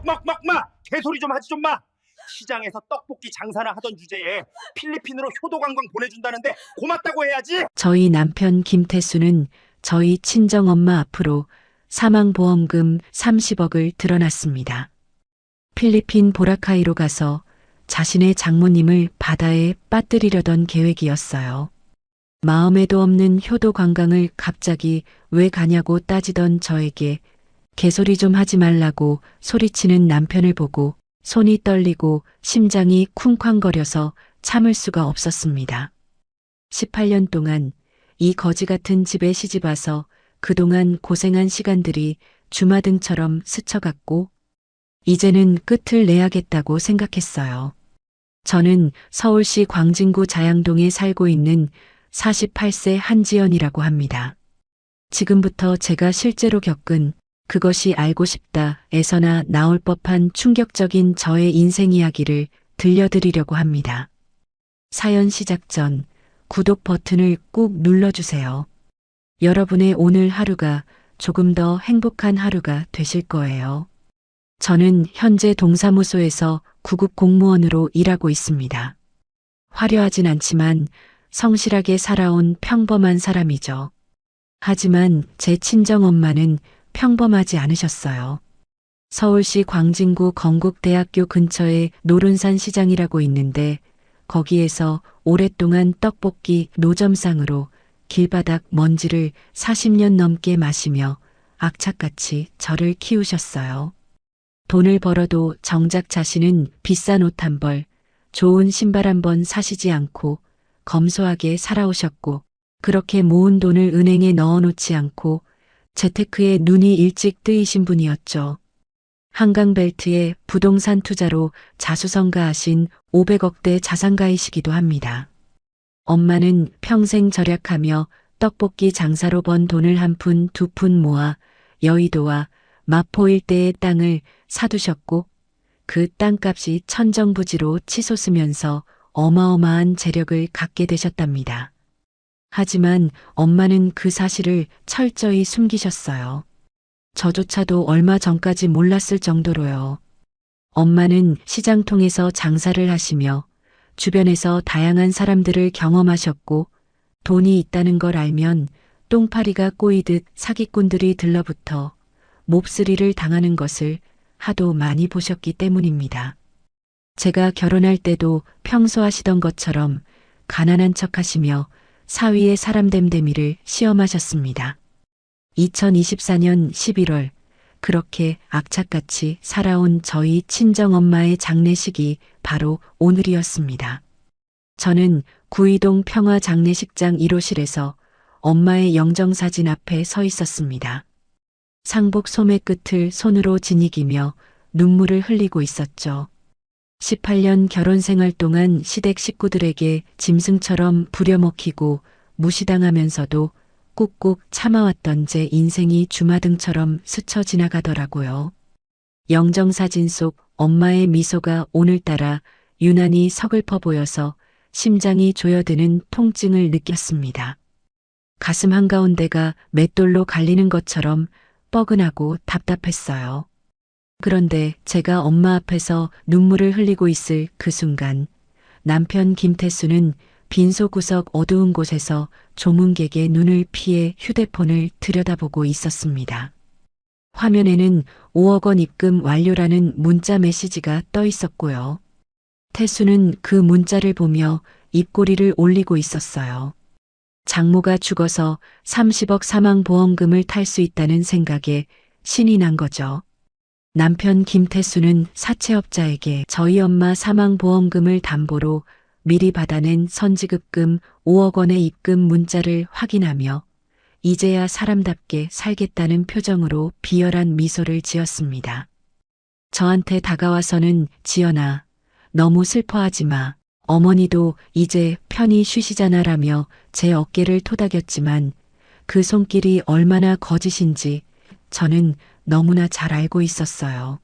막 개소리 좀 하지 좀 마. 시장에서 떡볶이 장사나 하던 주제에 필리핀으로 효도 관광 보내준다는데 고맙다고 해야지. 저희 남편 김태수는 저희 친정엄마 앞으로 사망보험금 30억을 드러났습니다. 필리핀 보라카이로 가서 자신의 장모님을 바다에 빠뜨리려던 계획이었어요. 마음에도 없는 효도 관광을 갑자기 왜 가냐고 따지던 저에게 개소리 좀 하지 말라고 소리치는 남편을 보고 손이 떨리고 심장이 쿵쾅거려서 참을 수가 없었습니다. 18년 동안 이 거지 같은 집에 시집 와서 그동안 고생한 시간들이 주마등처럼 스쳐갔고 이제는 끝을 내야겠다고 생각했어요. 저는 서울시 광진구 자양동에 살고 있는 48세 한지연이라고 합니다. 지금부터 제가 실제로 겪은 그것이 알고 싶다에서나 나올 법한 충격적인 저의 인생 이야기를 들려드리려고 합니다. 사연 시작 전 구독 버튼을 꾹 눌러주세요. 여러분의 오늘 하루가 조금 더 행복한 하루가 되실 거예요. 저는 현재 동사무소에서 구급 공무원으로 일하고 있습니다. 화려하진 않지만 성실하게 살아온 평범한 사람이죠. 하지만 제 친정엄마는 평범하지 않으셨어요. 서울시 광진구 건국대학교 근처에 노른산 시장이라고 있는데 거기에서 오랫동안 떡볶이 노점상으로 길바닥 먼지를 40년 넘게 마시며 악착같이 저를 키우셨어요. 돈을 벌어도 정작 자신은 비싼 옷 한 벌, 좋은 신발 한 번 사시지 않고 검소하게 살아오셨고 그렇게 모은 돈을 은행에 넣어놓지 않고 재테크에 눈이 일찍 뜨이신 분이었죠. 한강벨트에 부동산 투자로 자수성가하신 500억대 자산가이시기도 합니다. 엄마는 평생 절약하며 떡볶이 장사로 번 돈을 한 푼 두 푼 모아 여의도와 마포 일대의 땅을 사두셨고 그 땅값이 천정부지로 치솟으면서 어마어마한 재력을 갖게 되셨답니다. 하지만 엄마는 그 사실을 철저히 숨기셨어요. 저조차도 얼마 전까지 몰랐을 정도로요. 엄마는 시장통에서 장사를 하시며 주변에서 다양한 사람들을 경험하셨고 돈이 있다는 걸 알면 똥파리가 꼬이듯 사기꾼들이 들러붙어 몹쓸이를 당하는 것을 하도 많이 보셨기 때문입니다. 제가 결혼할 때도 평소 하시던 것처럼 가난한 척 하시며 사위의 사람됨됨이를 시험하셨습니다. 2024년 11월 그렇게 악착같이 살아온 저희 친정엄마의 장례식이 바로 오늘이었습니다. 저는 구이동 평화장례식장 1호실에서 엄마의 영정사진 앞에 서 있었습니다. 상복 소매 끝을 손으로 지니기며 눈물을 흘리고 있었죠. 18년 결혼 생활 동안 시댁 식구들에게 짐승처럼 부려먹히고 무시당하면서도 꾹꾹 참아왔던 제 인생이 주마등처럼 스쳐 지나가더라고요. 영정사진 속 엄마의 미소가 오늘따라 유난히 서글퍼 보여서 심장이 조여드는 통증을 느꼈습니다. 가슴 한가운데가 맷돌로 갈리는 것처럼 뻐근하고 답답했어요. 그런데 제가 엄마 앞에서 눈물을 흘리고 있을 그 순간 남편 김태수는 빈소구석 어두운 곳에서 조문객의 눈을 피해 휴대폰을 들여다보고 있었습니다. 화면에는 5억 원 입금 완료라는 문자 메시지가 떠 있었고요. 태수는 그 문자를 보며 입꼬리를 올리고 있었어요. 장모가 죽어서 30억 사망보험금을 탈 수 있다는 생각에 신이 난 거죠. 남편 김태수는 사채업자에게 저희 엄마 사망보험금을 담보로 미리 받아낸 선지급금 5억 원의 입금 문자를 확인하며 이제야 사람답게 살겠다는 표정으로 비열한 미소를 지었습니다. 저한테 다가와서는 지연아, 너무 슬퍼하지 마. 어머니도 이제 편히 쉬시잖아라며 제 어깨를 토닥였지만 그 손길이 얼마나 거짓인지 저는 너무나 잘 알고 있었어요.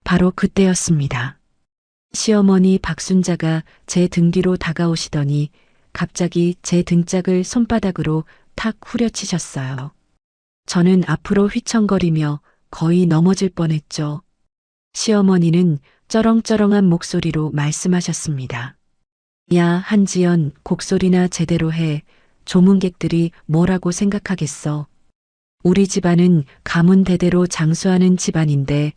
바로 그때였습니다. 시어머니 박순자가 제 등 뒤로 다가오시더니 갑자기 제 등짝을 손바닥으로 탁 후려치셨어요. 저는 앞으로 휘청거리며 거의 넘어질 뻔했죠. 시어머니는 쩌렁쩌렁한 목소리로 말씀하셨습니다. 야, 한지연, 곡소리나 제대로 해. 조문객들이 뭐라고 생각하겠어. 우리 집안은 가문 대대로 장수하는 집안인데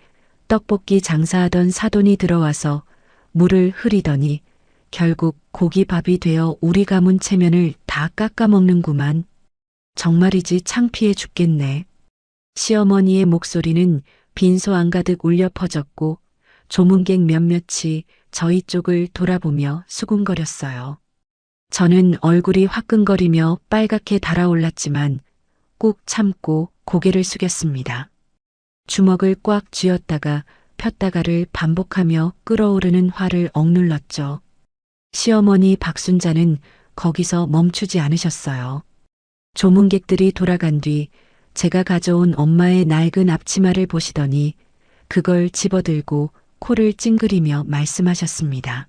떡볶이 장사하던 사돈이 들어와서 물을 흐리더니 결국 고기밥이 되어 우리 가문 체면을 다 깎아먹는구만. 정말이지 창피해 죽겠네. 시어머니의 목소리는 빈소 안가득 울려 퍼졌고 조문객 몇몇이 저희 쪽을 돌아보며 수군거렸어요. 저는 얼굴이 화끈거리며 빨갛게 달아올랐지만 꾹 참고 고개를 숙였습니다. 주먹을 꽉 쥐었다가 폈다가를 반복하며 끓어오르는 화를 억눌렀죠. 시어머니 박순자는 거기서 멈추지 않으셨어요. 조문객들이 돌아간 뒤 제가 가져온 엄마의 낡은 앞치마를 보시더니 그걸 집어들고 코를 찡그리며 말씀하셨습니다.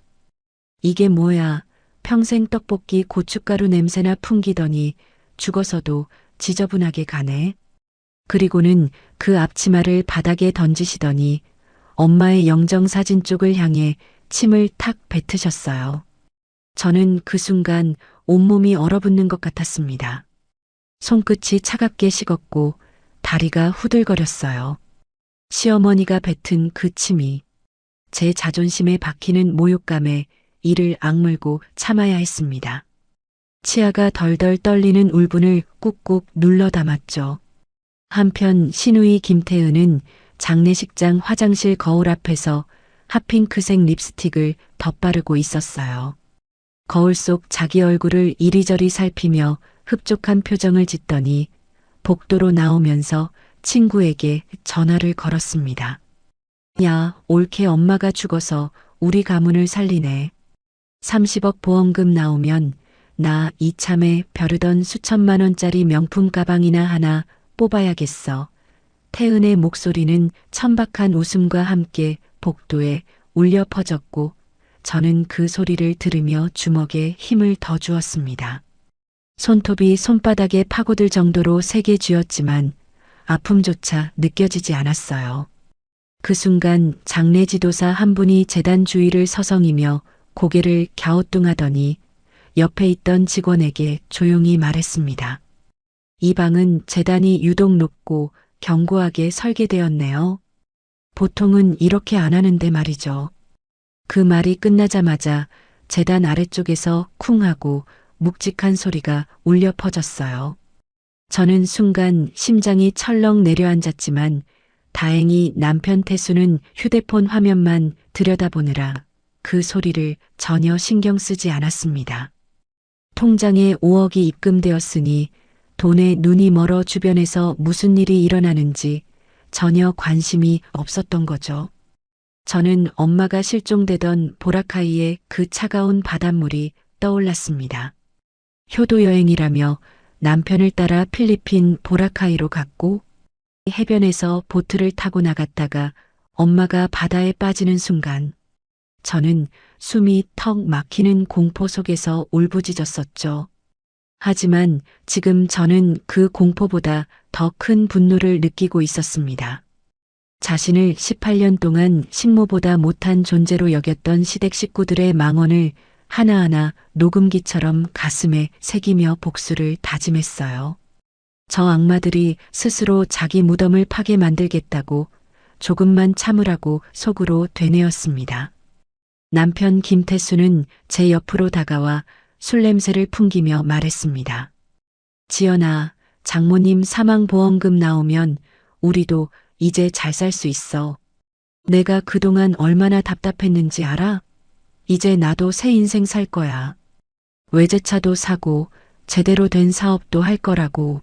이게 뭐야? 평생 떡볶이 고춧가루 냄새나 풍기더니 죽어서도 지저분하게 가네. 그리고는 그 앞치마를 바닥에 던지시더니 엄마의 영정사진 쪽을 향해 침을 탁 뱉으셨어요. 저는 그 순간 온몸이 얼어붙는 것 같았습니다. 손끝이 차갑게 식었고 다리가 후들거렸어요. 시어머니가 뱉은 그 침이 제 자존심에 박히는 모욕감에 이를 악물고 참아야 했습니다. 치아가 덜덜 떨리는 울분을 꾹꾹 눌러 담았죠. 한편 시누이 김태은은 장례식장 화장실 거울 앞에서 핫핑크색 립스틱을 덧바르고 있었어요. 거울 속 자기 얼굴을 이리저리 살피며 흡족한 표정을 짓더니 복도로 나오면서 친구에게 전화를 걸었습니다. 야, 올케 엄마가 죽어서 우리 가문을 살리네. 30억 보험금 나오면 나 이참에 벼르던 수천만 원짜리 명품 가방이나 하나 뽑아야겠어. 태은의 목소리는 천박한 웃음과 함께 복도에 울려 퍼졌고 저는 그 소리를 들으며 주먹에 힘을 더 주었습니다. 손톱이 손바닥에 파고들 정도로 세게 쥐었지만 아픔조차 느껴지지 않았어요. 그 순간 장례 지도사 한 분이 제단 주위를 서성이며 고개를 갸우뚱하더니 옆에 있던 직원에게 조용히 말했습니다. 이 방은 제단이 유독 높고 견고하게 설계되었네요. 보통은 이렇게 안 하는데 말이죠. 그 말이 끝나자마자 제단 아래쪽에서 쿵 하고 묵직한 소리가 울려 퍼졌어요. 저는 순간 심장이 철렁 내려앉았지만 다행히 남편 태수는 휴대폰 화면만 들여다보느라 그 소리를 전혀 신경 쓰지 않았습니다. 통장에 5억이 입금되었으니 돈에 눈이 멀어 주변에서 무슨 일이 일어나는지 전혀 관심이 없었던 거죠. 저는 엄마가 실종되던 보라카이의 그 차가운 바닷물이 떠올랐습니다. 효도 여행이라며 남편을 따라 필리핀 보라카이로 갔고 해변에서 보트를 타고 나갔다가 엄마가 바다에 빠지는 순간 저는 숨이 턱 막히는 공포 속에서 울부짖었었죠. 하지만 지금 저는 그 공포보다 더 큰 분노를 느끼고 있었습니다. 자신을 18년 동안 식모보다 못한 존재로 여겼던 시댁 식구들의 망언을 하나하나 녹음기처럼 가슴에 새기며 복수를 다짐했어요. 저 악마들이 스스로 자기 무덤을 파게 만들겠다고 조금만 참으라고 속으로 되뇌었습니다. 남편 김태수는 제 옆으로 다가와 술 냄새를 풍기며 말했습니다. 지연아, 장모님 사망보험금 나오면 우리도 이제 잘 살 수 있어. 내가 그동안 얼마나 답답했는지 알아? 이제 나도 새 인생 살 거야. 외제차도 사고 제대로 된 사업도 할 거라고.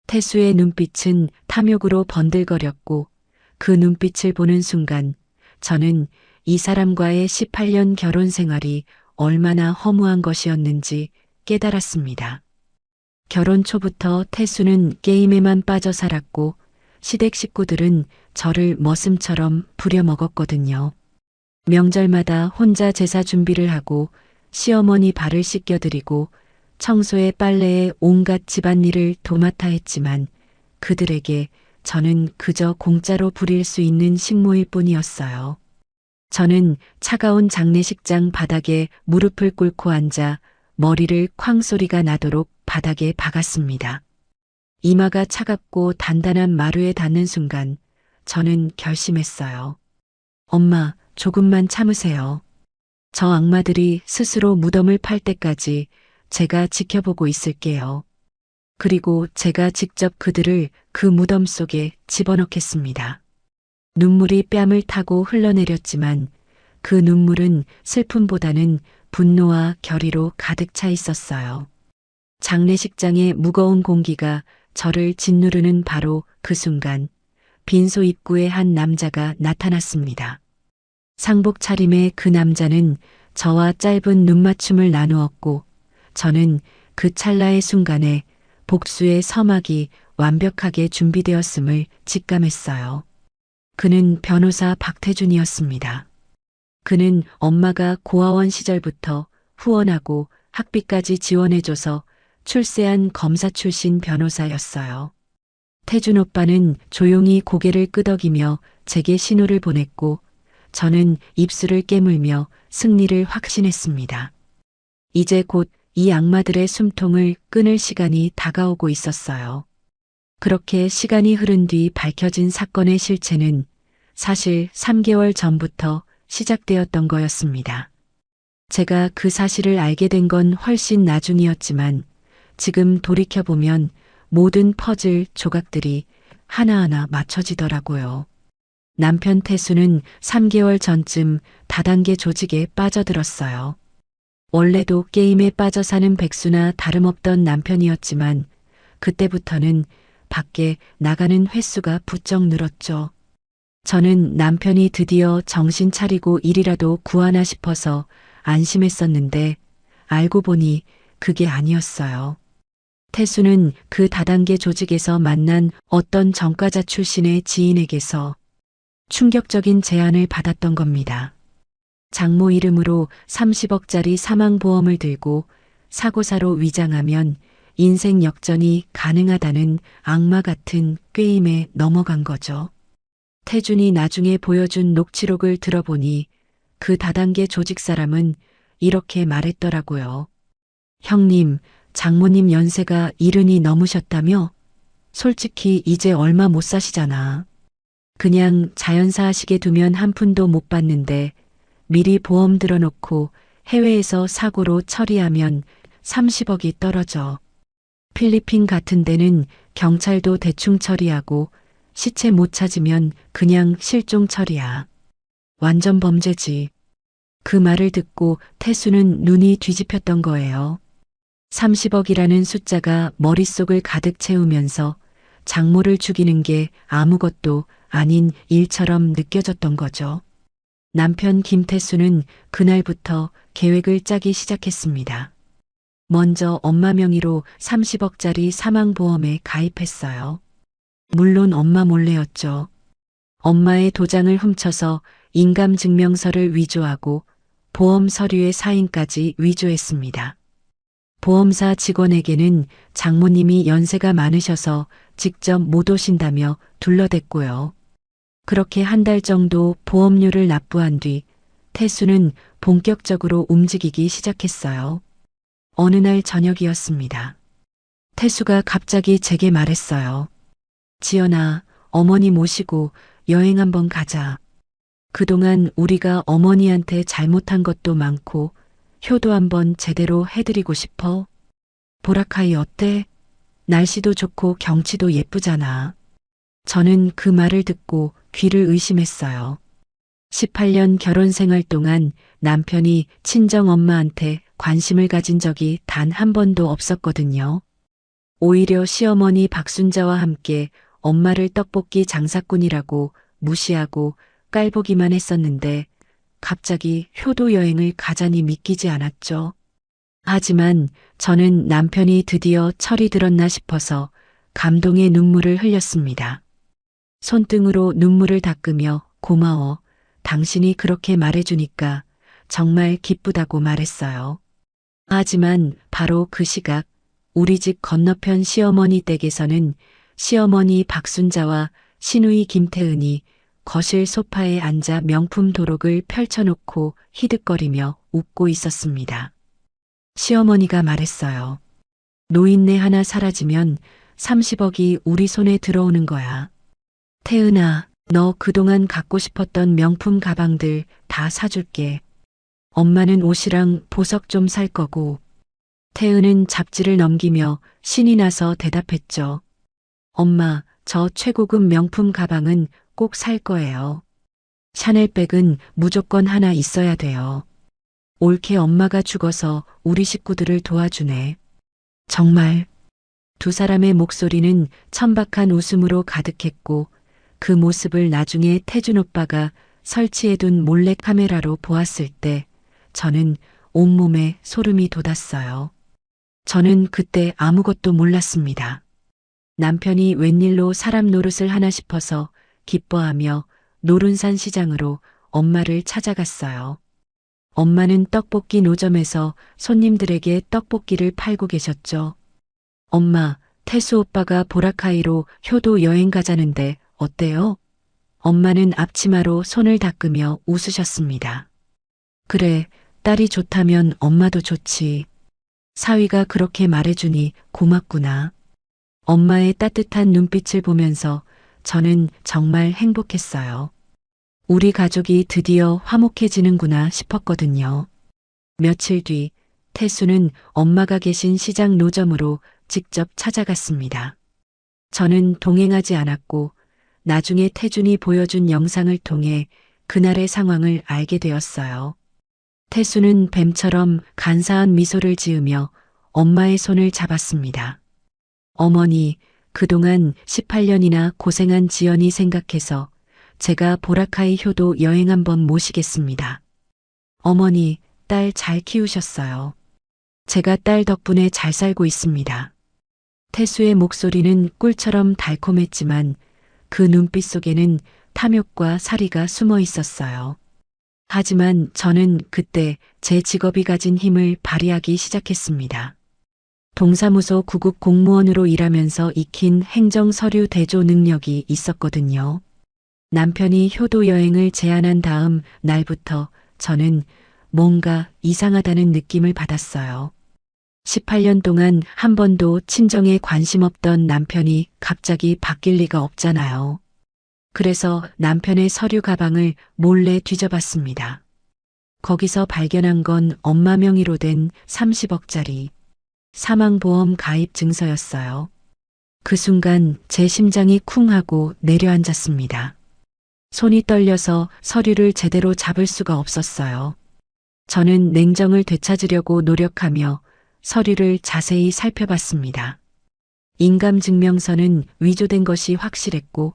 태수의 눈빛은 탐욕으로 번들거렸고 그 눈빛을 보는 순간 저는 이 사람과의 18년 결혼 생활이 얼마나 허무한 것이었는지 깨달았습니다. 결혼 초부터 태수는 게임에만 빠져 살았고 시댁 식구들은 저를 머슴처럼 부려먹었거든요. 명절마다 혼자 제사 준비를 하고 시어머니 발을 씻겨드리고 청소에 빨래에 온갖 집안일을 도맡아 했지만 그들에게 저는 그저 공짜로 부릴 수 있는 식모일 뿐이었어요. 저는 차가운 장례식장 바닥에 무릎을 꿇고 앉아 머리를 쾅 소리가 나도록 바닥에 박았습니다. 이마가 차갑고 단단한 마루에 닿는 순간 저는 결심했어요. 엄마, 조금만 참으세요. 저 악마들이 스스로 무덤을 팔 때까지 제가 지켜보고 있을게요. 그리고 제가 직접 그들을 그 무덤 속에 집어넣겠습니다. 눈물이 뺨을 타고 흘러내렸지만 그 눈물은 슬픔보다는 분노와 결의로 가득 차 있었어요. 장례식장의 무거운 공기가 저를 짓누르는 바로 그 순간 빈소 입구에 한 남자가 나타났습니다. 상복 차림의 그 남자는 저와 짧은 눈맞춤을 나누었고 저는 그 찰나의 순간에 복수의 서막이 완벽하게 준비되었음을 직감했어요. 그는 변호사 박태준이었습니다. 그는 엄마가 고아원 시절부터 후원하고 학비까지 지원해줘서 출세한 검사 출신 변호사였어요. 태준 오빠는 조용히 고개를 끄덕이며 제게 신호를 보냈고 저는 입술을 깨물며 승리를 확신했습니다. 이제 곧 이 악마들의 숨통을 끊을 시간이 다가오고 있었어요. 그렇게 시간이 흐른 뒤 밝혀진 사건의 실체는 사실 3개월 전부터 시작되었던 거였습니다. 제가 그 사실을 알게 된 건 훨씬 나중이었지만 지금 돌이켜보면 모든 퍼즐 조각들이 하나하나 맞춰지더라고요. 남편 태수는 3개월 전쯤 다단계 조직에 빠져들었어요. 원래도 게임에 빠져 사는 백수나 다름없던 남편이었지만 그때부터는 밖에 나가는 횟수가 부쩍 늘었죠. 저는 남편이 드디어 정신 차리고 일이라도 구하나 싶어서 안심했었는데 알고 보니 그게 아니었어요. 태수는 그 다단계 조직에서 만난 어떤 전과자 출신의 지인에게서 충격적인 제안을 받았던 겁니다. 장모 이름으로 30억짜리 사망보험을 들고 사고사로 위장하면 인생 역전이 가능하다는 악마 같은 꾀임에 넘어간 거죠. 태준이 나중에 보여준 녹취록을 들어보니 그 다단계 조직 사람은 이렇게 말했더라고요. 형님, 장모님 연세가 70이 넘으셨다며? 솔직히 이제 얼마 못 사시잖아. 그냥 자연사 하시게 두면 한 푼도 못 받는데 미리 보험 들어놓고 해외에서 사고로 처리하면 30억이 떨어져. 필리핀 같은 데는 경찰도 대충 처리하고 시체 못 찾으면 그냥 실종 처리야. 완전 범죄지. 그 말을 듣고 태수는 눈이 뒤집혔던 거예요. 30억이라는 숫자가 머릿속을 가득 채우면서 장모를 죽이는 게 아무것도 아닌 일처럼 느껴졌던 거죠. 남편 김태수는 그날부터 계획을 짜기 시작했습니다. 먼저 엄마 명의로 30억짜리 사망보험에 가입했어요. 물론 엄마 몰래였죠. 엄마의 도장을 훔쳐서 인감증명서를 위조하고 보험 서류의 사인까지 위조했습니다. 보험사 직원에게는 장모님이 연세가 많으셔서 직접 못 오신다며 둘러댔고요. 그렇게 한 달 정도 보험료를 납부한 뒤 태수는 본격적으로 움직이기 시작했어요. 어느 날 저녁이었습니다. 태수가 갑자기 제게 말했어요. 지연아, 어머니 모시고 여행 한번 가자. 그동안 우리가 어머니한테 잘못한 것도 많고 효도 한번 제대로 해드리고 싶어. 보라카이 어때? 날씨도 좋고 경치도 예쁘잖아. 저는 그 말을 듣고 귀를 의심했어요. 18년 결혼 생활 동안 남편이 친정 엄마한테 관심을 가진 적이 단 한 번도 없었거든요. 오히려 시어머니 박순자와 함께 엄마를 떡볶이 장사꾼이라고 무시하고 깔보기만 했었는데 갑자기 효도 여행을 가자니 믿기지 않았죠. 하지만 저는 남편이 드디어 철이 들었나 싶어서 감동의 눈물을 흘렸습니다. 손등으로 눈물을 닦으며 고마워. 당신이 그렇게 말해주니까 정말 기쁘다고 말했어요. 하지만 바로 그 시각 우리 집 건너편 시어머니 댁에서는 시어머니 박순자와 시누이 김태은이 거실 소파에 앉아 명품 도록을 펼쳐놓고 히끅거리며 웃고 있었습니다. 시어머니가 말했어요. 노인네 하나 사라지면 30억이 우리 손에 들어오는 거야. 태은아, 너 그동안 갖고 싶었던 명품 가방들 다 사줄게. 엄마는 옷이랑 보석 좀 살 거고. 태은은 잡지를 넘기며 신이 나서 대답했죠. 엄마, 저 최고급 명품 가방은 꼭 살 거예요. 샤넬백은 무조건 하나 있어야 돼요. 올케 엄마가 죽어서 우리 식구들을 도와주네. 정말. 두 사람의 목소리는 천박한 웃음으로 가득했고 그 모습을 나중에 태준 오빠가 설치해둔 몰래 카메라로 보았을 때 저는 온몸에 소름이 돋았어요. 저는 그때 아무것도 몰랐습니다. 남편이 웬일로 사람 노릇을 하나 싶어서 기뻐하며 노른산 시장으로 엄마를 찾아갔어요. 엄마는 떡볶이 노점에서 손님들에게 떡볶이를 팔고 계셨죠. 엄마, 태수 오빠가 보라카이로 효도 여행 가자는데 어때요? 엄마는 앞치마로 손을 닦으며 웃으셨습니다. 그래, 딸이 좋다면 엄마도 좋지. 사위가 그렇게 말해주니 고맙구나. 엄마의 따뜻한 눈빛을 보면서 저는 정말 행복했어요. 우리 가족이 드디어 화목해지는구나 싶었거든요. 며칠 뒤 태수는 엄마가 계신 시장 노점으로 직접 찾아갔습니다. 저는 동행하지 않았고 나중에 태준이 보여준 영상을 통해 그날의 상황을 알게 되었어요. 태수는 뱀처럼 간사한 미소를 지으며 엄마의 손을 잡았습니다. 어머니, 그동안 18년이나 고생한 지연이 생각해서 제가 보라카이 효도 여행 한번 모시겠습니다. 어머니, 딸 잘 키우셨어요. 제가 딸 덕분에 잘 살고 있습니다. 태수의 목소리는 꿀처럼 달콤했지만 그 눈빛 속에는 탐욕과 사리가 숨어 있었어요. 하지만 저는 그때 제 직업이 가진 힘을 발휘하기 시작했습니다. 동사무소 구급 공무원으로 일하면서 익힌 행정 서류 대조 능력이 있었거든요. 남편이 효도 여행을 제안한 다음 날부터 저는 뭔가 이상하다는 느낌을 받았어요. 18년 동안 한 번도 친정에 관심 없던 남편이 갑자기 바뀔 리가 없잖아요. 그래서 남편의 서류 가방을 몰래 뒤져봤습니다. 거기서 발견한 건 엄마 명의로 된 30억짜리 사망보험 가입 증서였어요. 그 순간 제 심장이 쿵 하고 내려앉았습니다. 손이 떨려서 서류를 제대로 잡을 수가 없었어요. 저는 냉정을 되찾으려고 노력하며 서류를 자세히 살펴봤습니다. 인감증명서는 위조된 것이 확실했고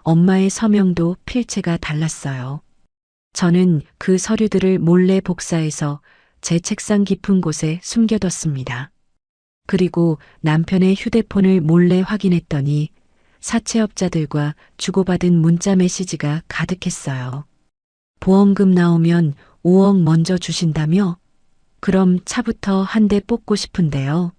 엄마의 서명도 필체가 달랐어요. 저는 그 서류들을 몰래 복사해서 제 책상 깊은 곳에 숨겨뒀습니다. 그리고 남편의 휴대폰을 몰래 확인했더니 사채업자들과 주고받은 문자 메시지가 가득했어요. 보험금 나오면 5억 먼저 주신다며? 그럼 차부터 한 대 뽑고 싶은데요.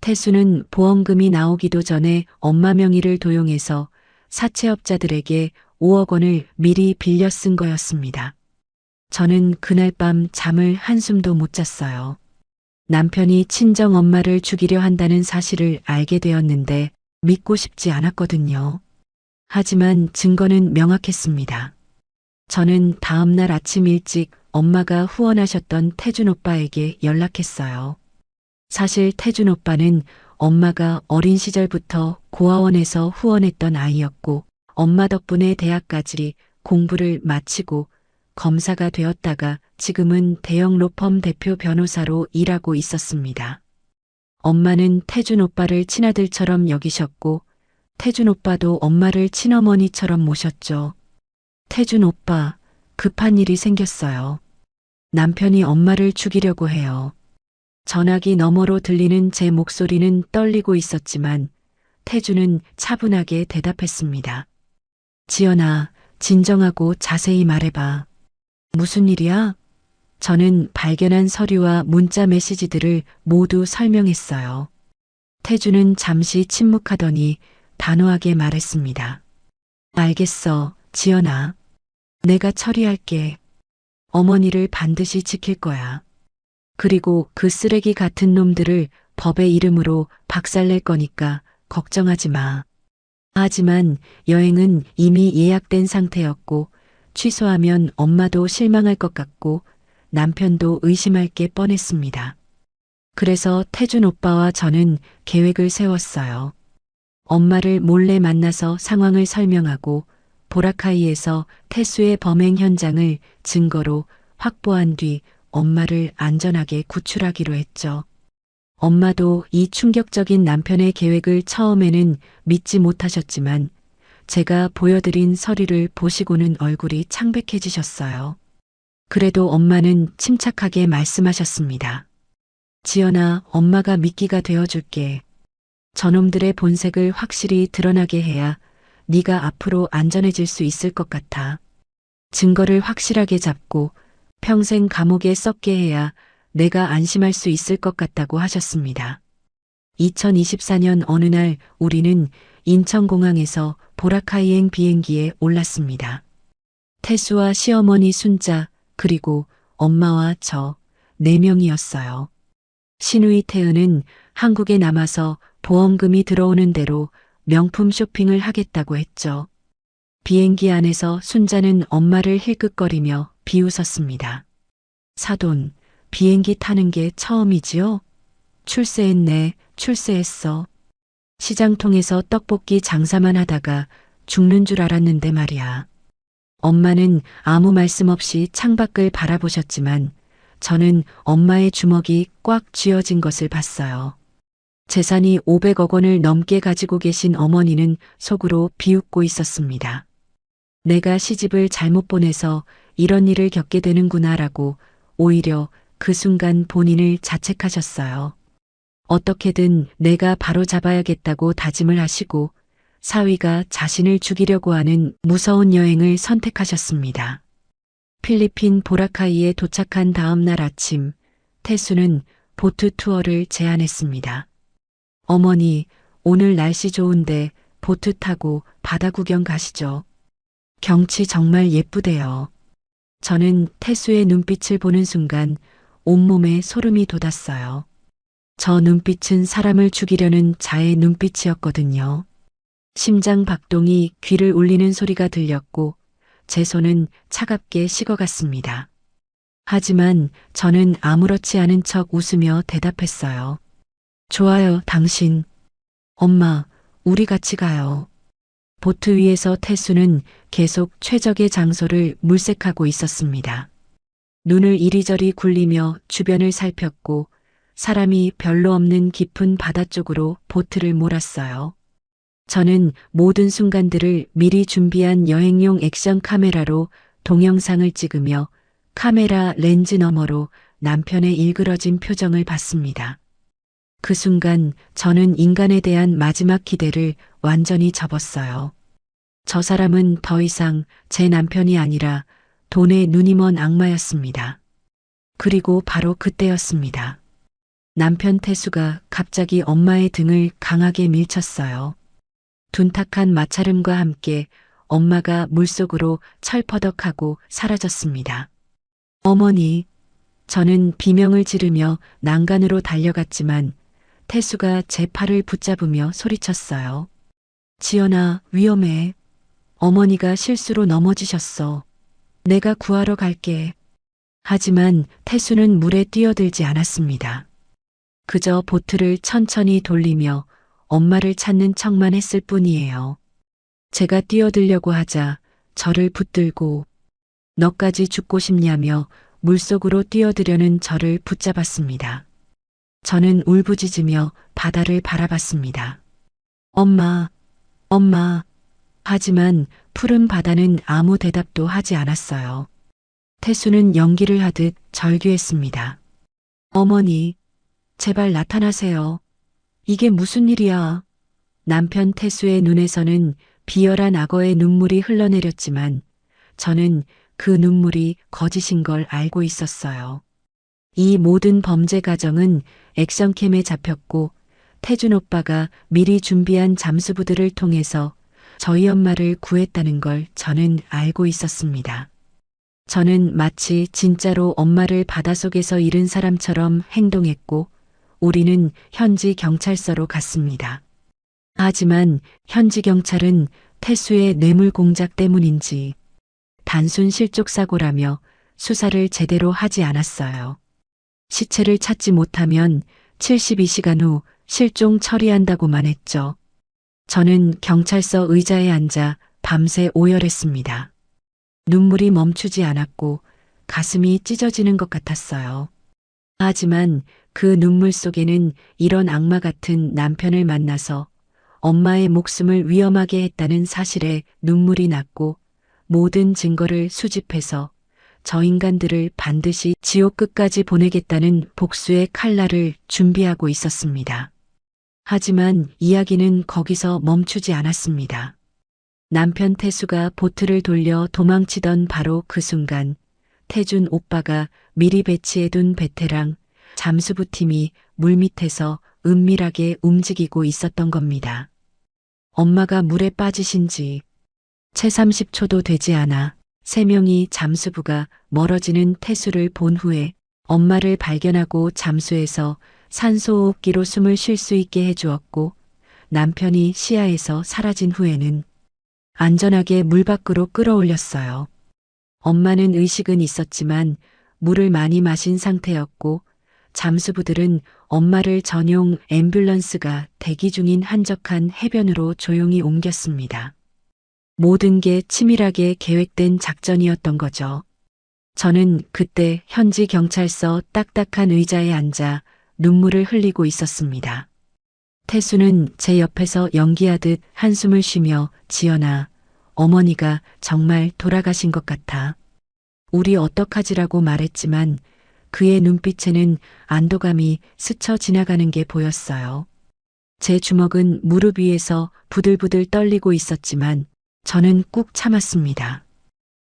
태수는 보험금이 나오기도 전에 엄마 명의를 도용해서 사채업자들에게 5억 원을 미리 빌려 쓴 거였습니다. 저는 그날 밤 잠을 한숨도 못 잤어요. 남편이 친정 엄마를 죽이려 한다는 사실을 알게 되었는데 믿고 싶지 않았거든요. 하지만 증거는 명확했습니다. 저는 다음 날 아침 일찍 엄마가 후원하셨던 태준 오빠에게 연락했어요. 사실 태준 오빠는 엄마가 어린 시절부터 고아원에서 후원했던 아이였고 엄마 덕분에 대학까지 공부를 마치고 검사가 되었다가 지금은 대형 로펌 대표 변호사로 일하고 있었습니다. 엄마는 태준 오빠를 친아들처럼 여기셨고 태준 오빠도 엄마를 친어머니처럼 모셨죠. 태준 오빠, 급한 일이 생겼어요. 남편이 엄마를 죽이려고 해요. 전화기 너머로 들리는 제 목소리는 떨리고 있었지만 태준은 차분하게 대답했습니다. 지연아, 진정하고 자세히 말해봐. 무슨 일이야? 저는 발견한 서류와 문자 메시지들을 모두 설명했어요. 태준은 잠시 침묵하더니 단호하게 말했습니다. 알겠어, 지연아. 내가 처리할게. 어머니를 반드시 지킬 거야. 그리고 그 쓰레기 같은 놈들을 법의 이름으로 박살낼 거니까 걱정하지 마. 하지만 여행은 이미 예약된 상태였고 취소하면 엄마도 실망할 것 같고 남편도 의심할 게 뻔했습니다. 그래서 태준 오빠와 저는 계획을 세웠어요. 엄마를 몰래 만나서 상황을 설명하고 보라카이에서 태수의 범행 현장을 증거로 확보한 뒤 엄마를 안전하게 구출하기로 했죠. 엄마도 이 충격적인 남편의 계획을 처음에는 믿지 못하셨지만 제가 보여드린 서류를 보시고는 얼굴이 창백해지셨어요. 그래도 엄마는 침착하게 말씀하셨습니다. 지연아, 엄마가 미끼가 되어줄게. 저놈들의 본색을 확실히 드러나게 해야 네가 앞으로 안전해질 수 있을 것 같아. 증거를 확실하게 잡고 평생 감옥에 썩게 해야 내가 안심할 수 있을 것 같다고 하셨습니다. 2024년 어느 날 우리는 인천공항에서 보라카이행 비행기에 올랐습니다. 태수와 시어머니 순자 그리고 엄마와 저 4명이었어요. 시누이 태은은 한국에 남아서 보험금이 들어오는 대로 명품 쇼핑을 하겠다고 했죠. 비행기 안에서 순자는 엄마를 힐끗거리며 비웃었습니다. 사돈, 비행기 타는 게 처음이지요? 출세했네, 출세했어. 시장통에서 떡볶이 장사만 하다가 죽는 줄 알았는데 말이야. 엄마는 아무 말씀 없이 창밖을 바라보셨지만 저는 엄마의 주먹이 꽉 쥐어진 것을 봤어요. 재산이 500억 원을 넘게 가지고 계신 어머니는 속으로 비웃고 있었습니다. 내가 시집을 잘못 보내서 이런 일을 겪게 되는구나라고 오히려 그 순간 본인을 자책하셨어요. 어떻게든 내가 바로 잡아야겠다고 다짐을 하시고 사위가 자신을 죽이려고 하는 무서운 여행을 선택하셨습니다. 필리핀 보라카이에 도착한 다음 날 아침, 태수는 보트 투어를 제안했습니다. 어머니, 오늘 날씨 좋은데 보트 타고 바다 구경 가시죠. 경치 정말 예쁘대요. 저는 태수의 눈빛을 보는 순간 온몸에 소름이 돋았어요. 저 눈빛은 사람을 죽이려는 자의 눈빛이었거든요. 심장 박동이 귀를 울리는 소리가 들렸고 제 손은 차갑게 식어갔습니다. 하지만 저는 아무렇지 않은 척 웃으며 대답했어요. 좋아요, 당신. 엄마, 우리 같이 가요. 보트 위에서 태수는 계속 최적의 장소를 물색하고 있었습니다. 눈을 이리저리 굴리며 주변을 살폈고 사람이 별로 없는 깊은 바다 쪽으로 보트를 몰았어요. 저는 모든 순간들을 미리 준비한 여행용 액션 카메라로 동영상을 찍으며 카메라 렌즈 너머로 남편의 일그러진 표정을 봤습니다. 그 순간 저는 인간에 대한 마지막 기대를 완전히 접었어요. 저 사람은 더 이상 제 남편이 아니라 돈에 눈이 먼 악마였습니다. 그리고 바로 그때였습니다. 남편 태수가 갑자기 엄마의 등을 강하게 밀쳤어요. 둔탁한 마찰음과 함께 엄마가 물속으로 철퍼덕하고 사라졌습니다. 어머니, 저는 비명을 지르며 난간으로 달려갔지만 태수가 제 팔을 붙잡으며 소리쳤어요. 지연아, 위험해. 어머니가 실수로 넘어지셨어. 내가 구하러 갈게. 하지만 태수는 물에 뛰어들지 않았습니다. 그저 보트를 천천히 돌리며 엄마를 찾는 척만 했을 뿐이에요. 제가 뛰어들려고 하자 저를 붙들고 너까지 죽고 싶냐며 물속으로 뛰어들려는 저를 붙잡았습니다. 저는 울부짖으며 바다를 바라봤습니다. 엄마, 엄마. 하지만 푸른 바다는 아무 대답도 하지 않았어요. 태수는 연기를 하듯 절규했습니다. 어머니, 제발 나타나세요. 이게 무슨 일이야? 남편 태수의 눈에서는 비열한 악어의 눈물이 흘러내렸지만 저는 그 눈물이 거짓인 걸 알고 있었어요. 이 모든 범죄 과정은 액션캠에 잡혔고 태준 오빠가 미리 준비한 잠수부들을 통해서 저희 엄마를 구했다는 걸 저는 알고 있었습니다. 저는 마치 진짜로 엄마를 바닷속에서 잃은 사람처럼 행동했고 우리는 현지 경찰서로 갔습니다. 하지만 현지 경찰은 태수의 뇌물 공작 때문인지 단순 실족 사고라며 수사를 제대로 하지 않았어요. 시체를 찾지 못하면 72시간 후 실종 처리한다고만 했죠. 저는 경찰서 의자에 앉아 밤새 오열했습니다. 눈물이 멈추지 않았고 가슴이 찢어지는 것 같았어요. 하지만 그 눈물 속에는 이런 악마 같은 남편을 만나서 엄마의 목숨을 위험하게 했다는 사실에 눈물이 났고 모든 증거를 수집해서 저 인간들을 반드시 지옥 끝까지 보내겠다는 복수의 칼날을 준비하고 있었습니다. 하지만 이야기는 거기서 멈추지 않았습니다. 남편 태수가 보트를 돌려 도망치던 바로 그 순간 태준 오빠가 미리 배치해둔 베테랑 잠수부 팀이 물밑에서 은밀하게 움직이고 있었던 겁니다. 엄마가 물에 빠지신 지 채 30초도 되지 않아 3명이 잠수부가 멀어지는 태수를 본 후에 엄마를 발견하고 잠수해서 산소호흡기로 숨을 쉴 수 있게 해주었고 남편이 시야에서 사라진 후에는 안전하게 물 밖으로 끌어올렸어요. 엄마는 의식은 있었지만 물을 많이 마신 상태였고 잠수부들은 엄마를 전용 앰뷸런스가 대기 중인 한적한 해변으로 조용히 옮겼습니다. 모든 게 치밀하게 계획된 작전이었던 거죠. 저는 그때 현지 경찰서 딱딱한 의자에 앉아 눈물을 흘리고 있었습니다. 태수는 제 옆에서 연기하듯 한숨을 쉬며 지연아, 어머니가 정말 돌아가신 것 같아. 우리 어떡하지라고 말했지만 그의 눈빛에는 안도감이 스쳐 지나가는 게 보였어요. 제 주먹은 무릎 위에서 부들부들 떨리고 있었지만 저는 꾹 참았습니다.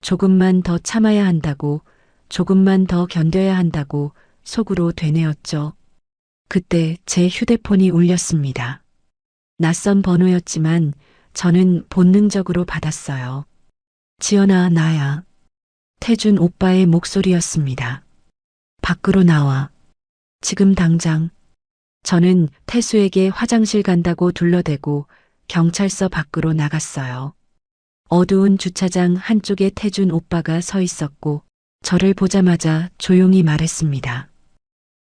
조금만 더 참아야 한다고, 조금만 더 견뎌야 한다고 속으로 되뇌었죠. 그때 제 휴대폰이 울렸습니다. 낯선 번호였지만 저는 본능적으로 받았어요. 지연아, 나야. 태준 오빠의 목소리였습니다. 밖으로 나와. 지금 당장. 저는 태수에게 화장실 간다고 둘러대고 경찰서 밖으로 나갔어요. 어두운 주차장 한쪽에 태준 오빠가 서 있었고 저를 보자마자 조용히 말했습니다.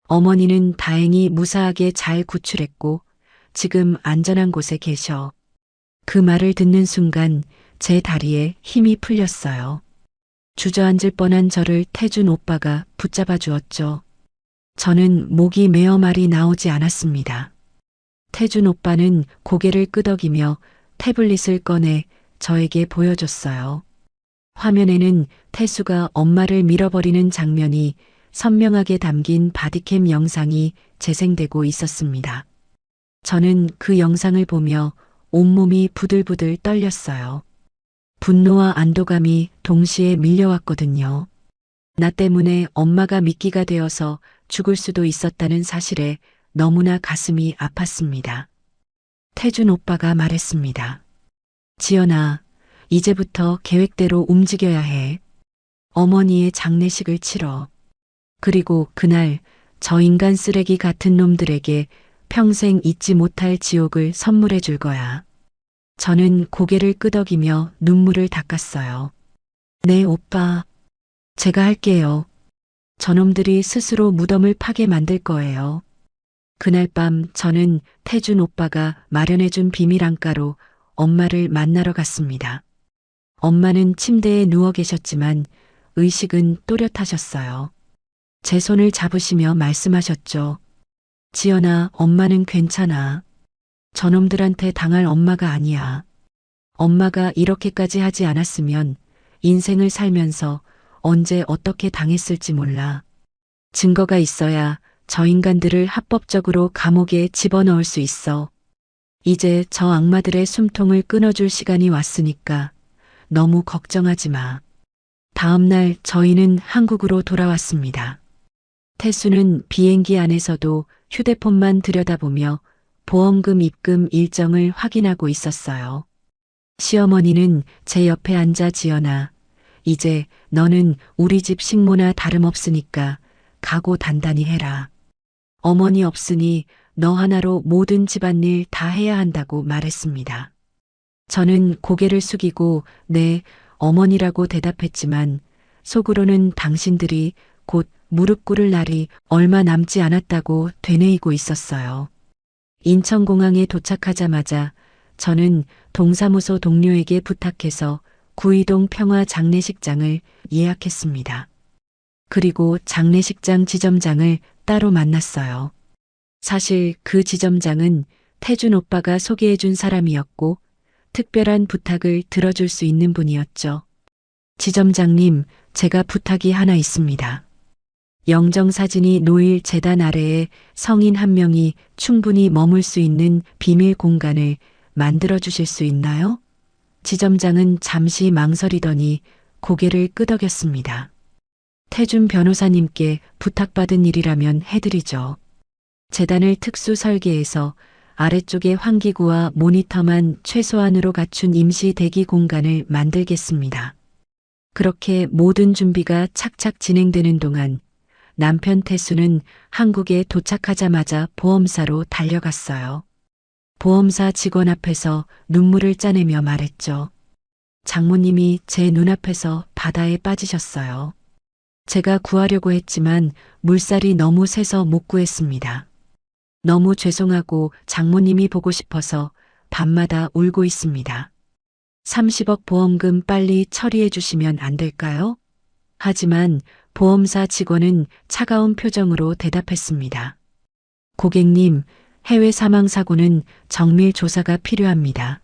어머니는 다행히 무사하게 잘 구출했고 지금 안전한 곳에 계셔. 그 말을 듣는 순간 제 다리에 힘이 풀렸어요. 주저앉을 뻔한 저를 태준 오빠가 붙잡아 주었죠. 저는 목이 메어 말이 나오지 않았습니다. 태준 오빠는 고개를 끄덕이며 태블릿을 꺼내 저에게 보여줬어요. 화면에는 태수가 엄마를 밀어버리는 장면이 선명하게 담긴 바디캠 영상이 재생되고 있었습니다. 저는 그 영상을 보며 온몸이 부들부들 떨렸어요. 분노와 안도감이 동시에 밀려왔거든요. 나 때문에 엄마가 미끼가 되어서 죽을 수도 있었다는 사실에 너무나 가슴이 아팠습니다. 태준 오빠가 말했습니다. 지연아, 이제부터 계획대로 움직여야 해. 어머니의 장례식을 치러. 그리고 그날 저 인간 쓰레기 같은 놈들에게 평생 잊지 못할 지옥을 선물해 줄 거야. 저는 고개를 끄덕이며 눈물을 닦았어요. 네, 오빠. 제가 할게요. 저놈들이 스스로 무덤을 파게 만들 거예요. 그날 밤 저는 태준 오빠가 마련해준 비밀 안가로 엄마를 만나러 갔습니다. 엄마는 침대에 누워 계셨지만 의식은 또렷하셨어요. 제 손을 잡으시며 말씀하셨죠. 지연아, 엄마는 괜찮아. 저놈들한테 당할 엄마가 아니야. 엄마가 이렇게까지 하지 않았으면 인생을 살면서 언제 어떻게 당했을지 몰라. 증거가 있어야 저 인간들을 합법적으로 감옥에 집어넣을 수 있어. 이제 저 악마들의 숨통을 끊어줄 시간이 왔으니까 너무 걱정하지 마. 다음 날 저희는 한국으로 돌아왔습니다. 태수는 비행기 안에서도 휴대폰만 들여다보며 보험금 입금 일정을 확인하고 있었어요. 시어머니는 제 옆에 앉아 지연아, 이제 너는 우리 집 식모나 다름없으니까 각오 단단히 해라. 어머니 없으니 너 하나로 모든 집안일 다 해야 한다고 말했습니다. 저는 고개를 숙이고 네, 어머니라고 대답했지만 속으로는 당신들이 곧 무릎 꿇을 날이 얼마 남지 않았다고 되뇌이고 있었어요. 인천공항에 도착하자마자 저는 동사무소 동료에게 부탁해서 구이동 평화 장례식장을 예약했습니다. 그리고 장례식장 지점장을 따로 만났어요. 사실 그 지점장은 태준 오빠가 소개해준 사람이었고 특별한 부탁을 들어줄 수 있는 분이었죠. 지점장님, 제가 부탁이 하나 있습니다. 영정사진이 놓일 재단 아래에 성인 한 명이 충분히 머물 수 있는 비밀 공간을 만들어 주실 수 있나요? 지점장은 잠시 망설이더니 고개를 끄덕였습니다. 태준 변호사님께 부탁받은 일이라면 해드리죠. 재단을 특수 설계해서 아래쪽에 환기구와 모니터만 최소한으로 갖춘 임시 대기 공간을 만들겠습니다. 그렇게 모든 준비가 착착 진행되는 동안 남편 태수는 한국에 도착하자마자 보험사로 달려갔어요. 보험사 직원 앞에서 눈물을 짜내며 말했죠. 장모님이 제 눈앞에서 바다에 빠지셨어요. 제가 구하려고 했지만 물살이 너무 세서 못 구했습니다. 너무 죄송하고 장모님이 보고 싶어서 밤마다 울고 있습니다. 30억 보험금 빨리 처리해 주시면 안 될까요? 하지만 보험사 직원은 차가운 표정으로 대답했습니다. 고객님, 해외 사망 사고는 정밀 조사가 필요합니다.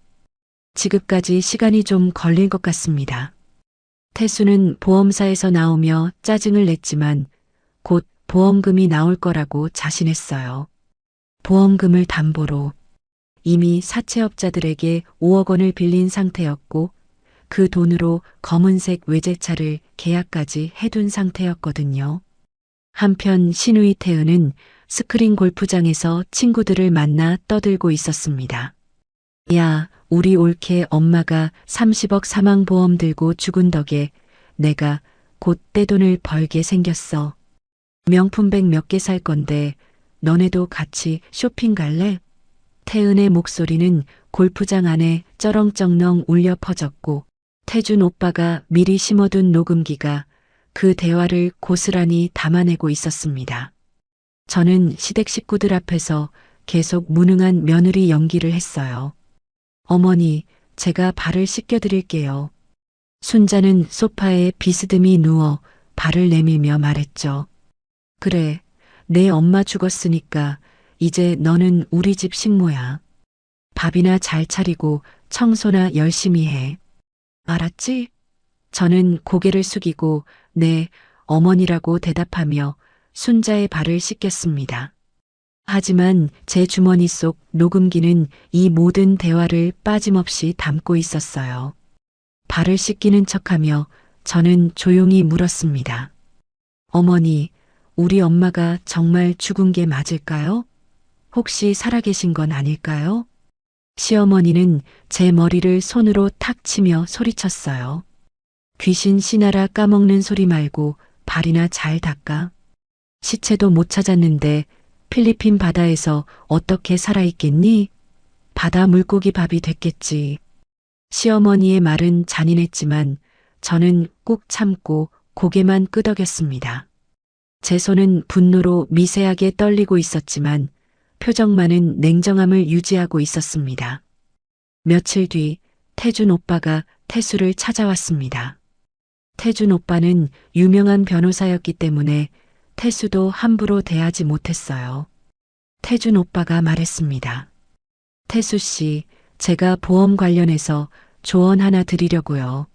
지급까지 시간이 좀 걸릴 것 같습니다. 태수는 보험사에서 나오며 짜증을 냈지만 곧 보험금이 나올 거라고 자신했어요. 보험금을 담보로 이미 사채업자들에게 5억 원을 빌린 상태였고 그 돈으로 검은색 외제차를 계약까지 해둔 상태였거든요. 한편 신우이 태은은 스크린 골프장에서 친구들을 만나 떠들고 있었습니다. 야, 우리 올케 엄마가 30억 사망보험 들고 죽은 덕에 내가 곧 떼돈을 벌게 생겼어. 명품백 몇 개 살 건데 너네도 같이 쇼핑 갈래? 태은의 목소리는 골프장 안에 쩌렁쩌렁 울려 퍼졌고 태준 오빠가 미리 심어둔 녹음기가 그 대화를 고스란히 담아내고 있었습니다. 저는 시댁 식구들 앞에서 계속 무능한 며느리 연기를 했어요. 어머니, 제가 발을 씻겨드릴게요. 순자는 소파에 비스듬히 누워 발을 내밀며 말했죠. 그래, 내 엄마 죽었으니까 이제 너는 우리 집 식모야. 밥이나 잘 차리고 청소나 열심히 해. 알았지? 저는 고개를 숙이고 네, 어머니라고 대답하며 순자의 발을 씻겼습니다. 하지만 제 주머니 속 녹음기는 이 모든 대화를 빠짐없이 담고 있었어요. 발을 씻기는 척하며 저는 조용히 물었습니다. 어머니, 우리 엄마가 정말 죽은 게 맞을까요? 혹시 살아계신 건 아닐까요? 시어머니는 제 머리를 손으로 탁 치며 소리쳤어요. 귀신 씨나라 까먹는 소리 말고 발이나 잘 닦아. 시체도 못 찾았는데 필리핀 바다에서 어떻게 살아있겠니? 바다 물고기 밥이 됐겠지. 시어머니의 말은 잔인했지만 저는 꾹 참고 고개만 끄덕였습니다. 제 손은 분노로 미세하게 떨리고 있었지만 표정만은 냉정함을 유지하고 있었습니다. 며칠 뒤 태준 오빠가 태수를 찾아왔습니다. 태준 오빠는 유명한 변호사였기 때문에 태수도 함부로 대하지 못했어요. 태준 오빠가 말했습니다. 태수 씨, 제가 보험 관련해서 조언 하나 드리려고요.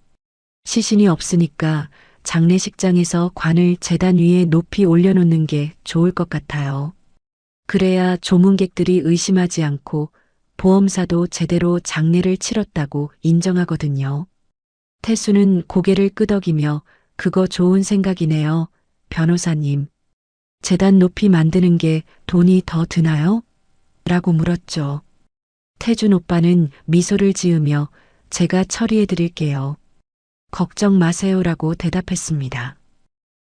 시신이 없으니까 장례식장에서 관을 재단 위에 높이 올려놓는 게 좋을 것 같아요. 그래야 조문객들이 의심하지 않고 보험사도 제대로 장례를 치렀다고 인정하거든요. 태수는 고개를 끄덕이며 그거 좋은 생각이네요. 변호사님. 재단 높이 만드는 게 돈이 더 드나요? 라고 물었죠. 태준 오빠는 미소를 지으며 제가 처리해 드릴게요. 걱정 마세요라고 대답했습니다.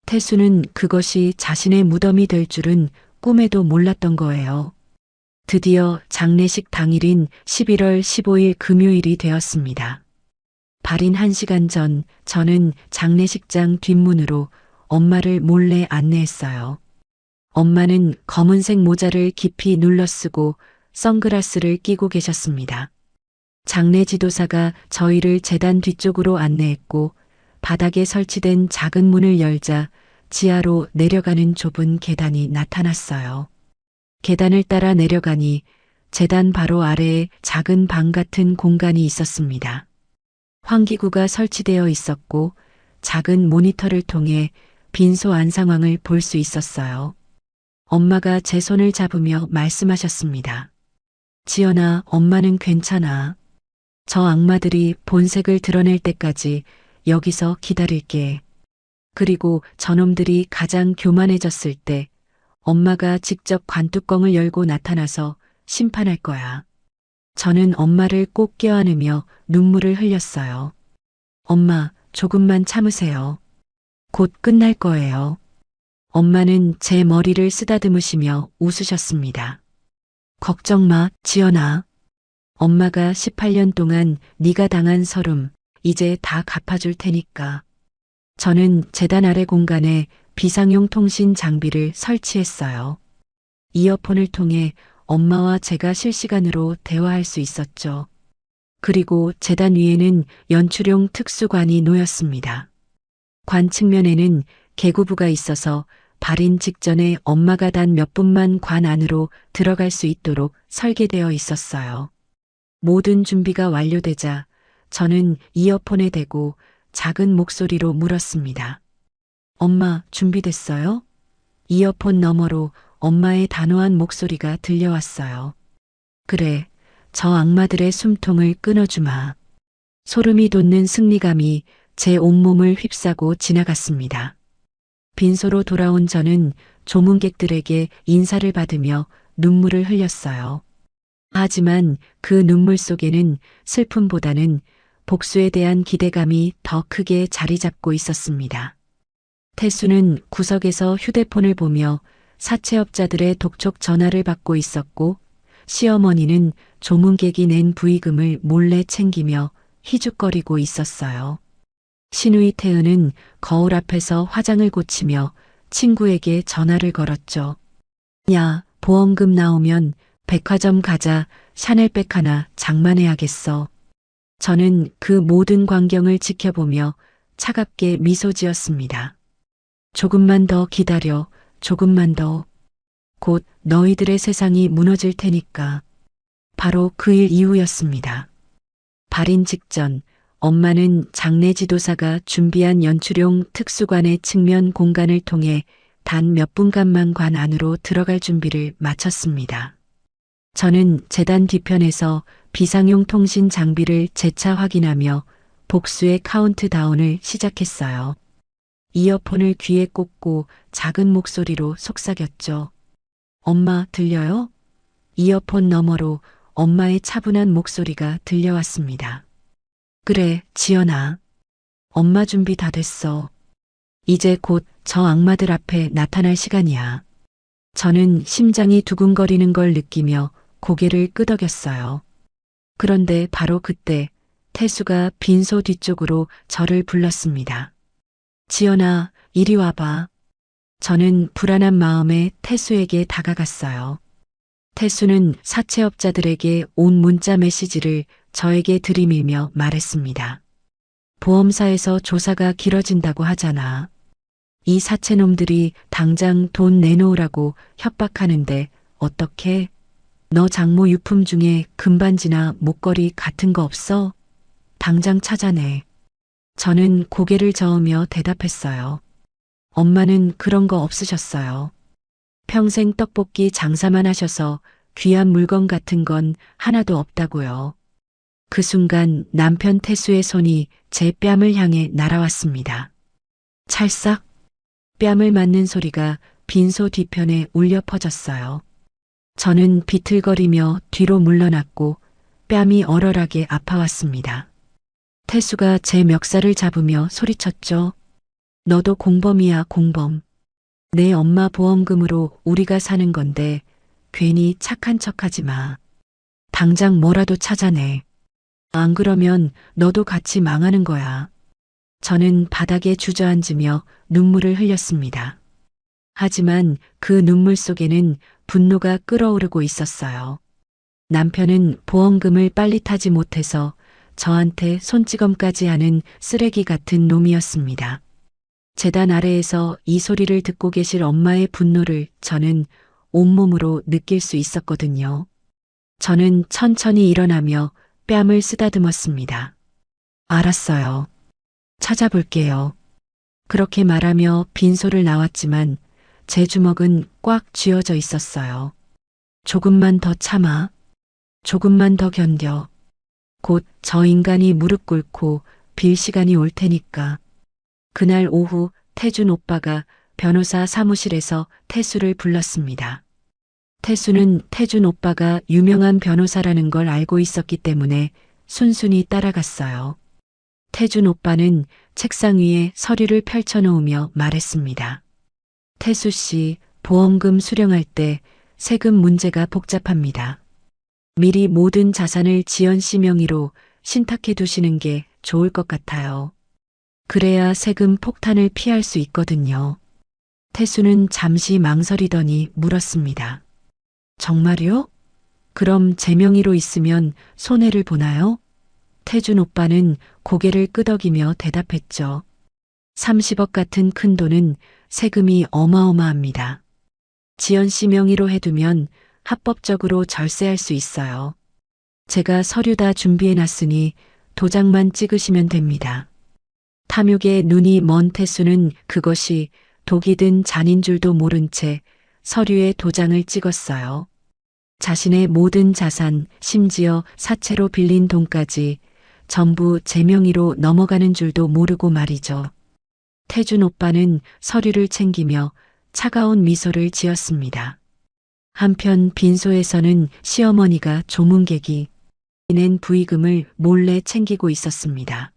태수는 그것이 자신의 무덤이 될 줄은 꿈에도 몰랐던 거예요. 드디어 장례식 당일인 11월 15일 금요일이 되었습니다. 발인 1시간 전 저는 장례식장 뒷문으로 엄마를 몰래 안내했어요. 엄마는 검은색 모자를 깊이 눌러쓰고 선글라스를 끼고 계셨습니다. 장례 지도사가 저희를 제단 뒤쪽으로 안내했고 바닥에 설치된 작은 문을 열자 지하로 내려가는 좁은 계단이 나타났어요. 계단을 따라 내려가니 제단 바로 아래에 작은 방 같은 공간이 있었습니다. 환기구가 설치되어 있었고 작은 모니터를 통해 빈소 안 상황을 볼 수 있었어요. 엄마가 제 손을 잡으며 말씀하셨습니다. 지연아, 엄마는 괜찮아. 저 악마들이 본색을 드러낼 때까지 여기서 기다릴게. 그리고 저놈들이 가장 교만해졌을 때 엄마가 직접 관뚜껑을 열고 나타나서 심판할 거야. 저는 엄마를 꼭 껴안으며 눈물을 흘렸어요. 엄마, 조금만 참으세요. 곧 끝날 거예요. 엄마는 제 머리를 쓰다듬으시며 웃으셨습니다. 걱정 마, 지연아. 엄마가 18년 동안 네가 당한 서름 이제 다 갚아줄 테니까. 저는 제단 아래 공간에 비상용 통신 장비를 설치했어요. 이어폰을 통해 엄마와 제가 실시간으로 대화할 수 있었죠. 그리고 제단 위에는 연출용 특수관이 놓였습니다. 관 측면에는 개구부가 있어서 발인 직전에 엄마가 단 몇 분만 관 안으로 들어갈 수 있도록 설계되어 있었어요. 모든 준비가 완료되자 저는 이어폰에 대고 작은 목소리로 물었습니다. 엄마, 준비됐어요? 이어폰 너머로 엄마의 단호한 목소리가 들려왔어요. 그래, 저 악마들의 숨통을 끊어주마. 소름이 돋는 승리감이 제 온몸을 휩싸고 지나갔습니다. 빈소로 돌아온 저는 조문객들에게 인사를 받으며 눈물을 흘렸어요. 하지만 그 눈물 속에는 슬픔보다는 복수에 대한 기대감이 더 크게 자리 잡고 있었습니다. 태수는 구석에서 휴대폰을 보며 사채업자들의 독촉 전화를 받고 있었고 시어머니는 조문객이 낸 부의금을 몰래 챙기며 희죽거리고 있었어요. 시누이 태은은 거울 앞에서 화장을 고치며 친구에게 전화를 걸었죠. 야, 보험금 나오면 백화점 가자. 샤넬백 하나 장만해야겠어. 저는 그 모든 광경을 지켜보며 차갑게 미소 지었습니다. 조금만 더 기다려. 조금만 더. 곧 너희들의 세상이 무너질 테니까. 바로 그 일 이후였습니다. 발인 직전 엄마는 장례 지도사가 준비한 연출용 특수관의 측면 공간을 통해 단 몇 분간만 관 안으로 들어갈 준비를 마쳤습니다. 저는 제단 뒤편에서 비상용 통신 장비를 재차 확인하며 복수의 카운트다운을 시작했어요. 이어폰을 귀에 꽂고 작은 목소리로 속삭였죠. 엄마, 들려요? 이어폰 너머로 엄마의 차분한 목소리가 들려왔습니다. 그래, 지연아. 엄마 준비 다 됐어. 이제 곧 저 악마들 앞에 나타날 시간이야. 저는 심장이 두근거리는 걸 느끼며 고개를 끄덕였어요. 그런데 바로 그때 태수가 빈소 뒤쪽으로 저를 불렀습니다. 지연아, 이리 와봐. 저는 불안한 마음에 태수에게 다가갔어요. 태수는 사채업자들에게 온 문자 메시지를 저에게 들이밀며 말했습니다. 보험사에서 조사가 길어진다고 하잖아. 이 사채놈들이 당장 돈 내놓으라고 협박하는데 어떡해? 너 장모 유품 중에 금반지나 목걸이 같은 거 없어? 당장 찾아내. 저는 고개를 저으며 대답했어요. 엄마는 그런 거 없으셨어요. 평생 떡볶이 장사만 하셔서 귀한 물건 같은 건 하나도 없다고요. 그 순간 남편 태수의 손이 제 뺨을 향해 날아왔습니다. 찰싹 뺨을 맞는 소리가 빈소 뒤편에 울려 퍼졌어요. 저는 비틀거리며 뒤로 물러났고 뺨이 얼얼하게 아파왔습니다. 태수가 제 멱살을 잡으며 소리쳤죠. 너도 공범이야, 공범. 내 엄마 보험금으로 우리가 사는 건데 괜히 착한 척하지 마. 당장 뭐라도 찾아내. 안 그러면 너도 같이 망하는 거야. 저는 바닥에 주저앉으며 눈물을 흘렸습니다. 하지만 그 눈물 속에는 분노가 끓어오르고 있었어요. 남편은 보험금을 빨리 타지 못해서 저한테 손찌검까지 하는 쓰레기 같은 놈이었습니다. 재단 아래에서 이 소리를 듣고 계실 엄마의 분노를 저는 온몸으로 느낄 수 있었거든요. 저는 천천히 일어나며 뺨을 쓰다듬었습니다. 알았어요. 찾아볼게요. 그렇게 말하며 빈소를 나왔지만 제 주먹은 꽉 쥐어져 있었어요. 조금만 더 참아. 조금만 더 견뎌. 곧 저 인간이 무릎 꿇고 빌 시간이 올 테니까. 그날 오후 태준 오빠가 변호사 사무실에서 태수를 불렀습니다. 태수는 태준 오빠가 유명한 변호사라는 걸 알고 있었기 때문에 순순히 따라갔어요. 태준 오빠는 책상 위에 서류를 펼쳐놓으며 말했습니다. 태수 씨, 보험금 수령할 때 세금 문제가 복잡합니다. 미리 모든 자산을 지연 씨 명의로 신탁해 두시는 게 좋을 것 같아요. 그래야 세금 폭탄을 피할 수 있거든요. 태수는 잠시 망설이더니 물었습니다. 정말요? 그럼 제 명의로 있으면 손해를 보나요? 태준 오빠는 고개를 끄덕이며 대답했죠. 30억 같은 큰 돈은 세금이 어마어마합니다. 지연 씨 명의로 해두면 합법적으로 절세할 수 있어요. 제가 서류 다 준비해 놨으니 도장만 찍으시면 됩니다. 탐욕에 눈이 먼 태수는 그것이 독이든 잔인 줄도 모른 채 서류에 도장을 찍었어요. 자신의 모든 자산, 심지어 사채로 빌린 돈까지 전부 제 명의로 넘어가는 줄도 모르고 말이죠. 태준 오빠는 서류를 챙기며 차가운 미소를 지었습니다. 한편 빈소에서는 시어머니가 조문객이 낸 부의금을 몰래 챙기고 있었습니다.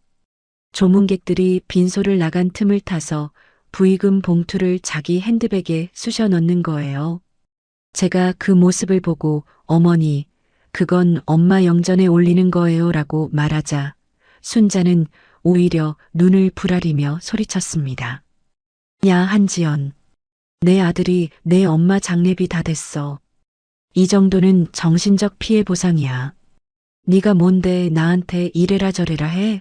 조문객들이 빈소를 나간 틈을 타서 부의금 봉투를 자기 핸드백에 쑤셔 넣는 거예요. 제가 그 모습을 보고 어머니, 그건 엄마 영전에 올리는 거예요 라고 말하자 순자는 오히려 눈을 부라리며 소리쳤습니다. 야, 한지연. 내 아들이 내 엄마 장례비 다 됐어. 이 정도는 정신적 피해 보상이야. 네가 뭔데 나한테 이래라 저래라 해?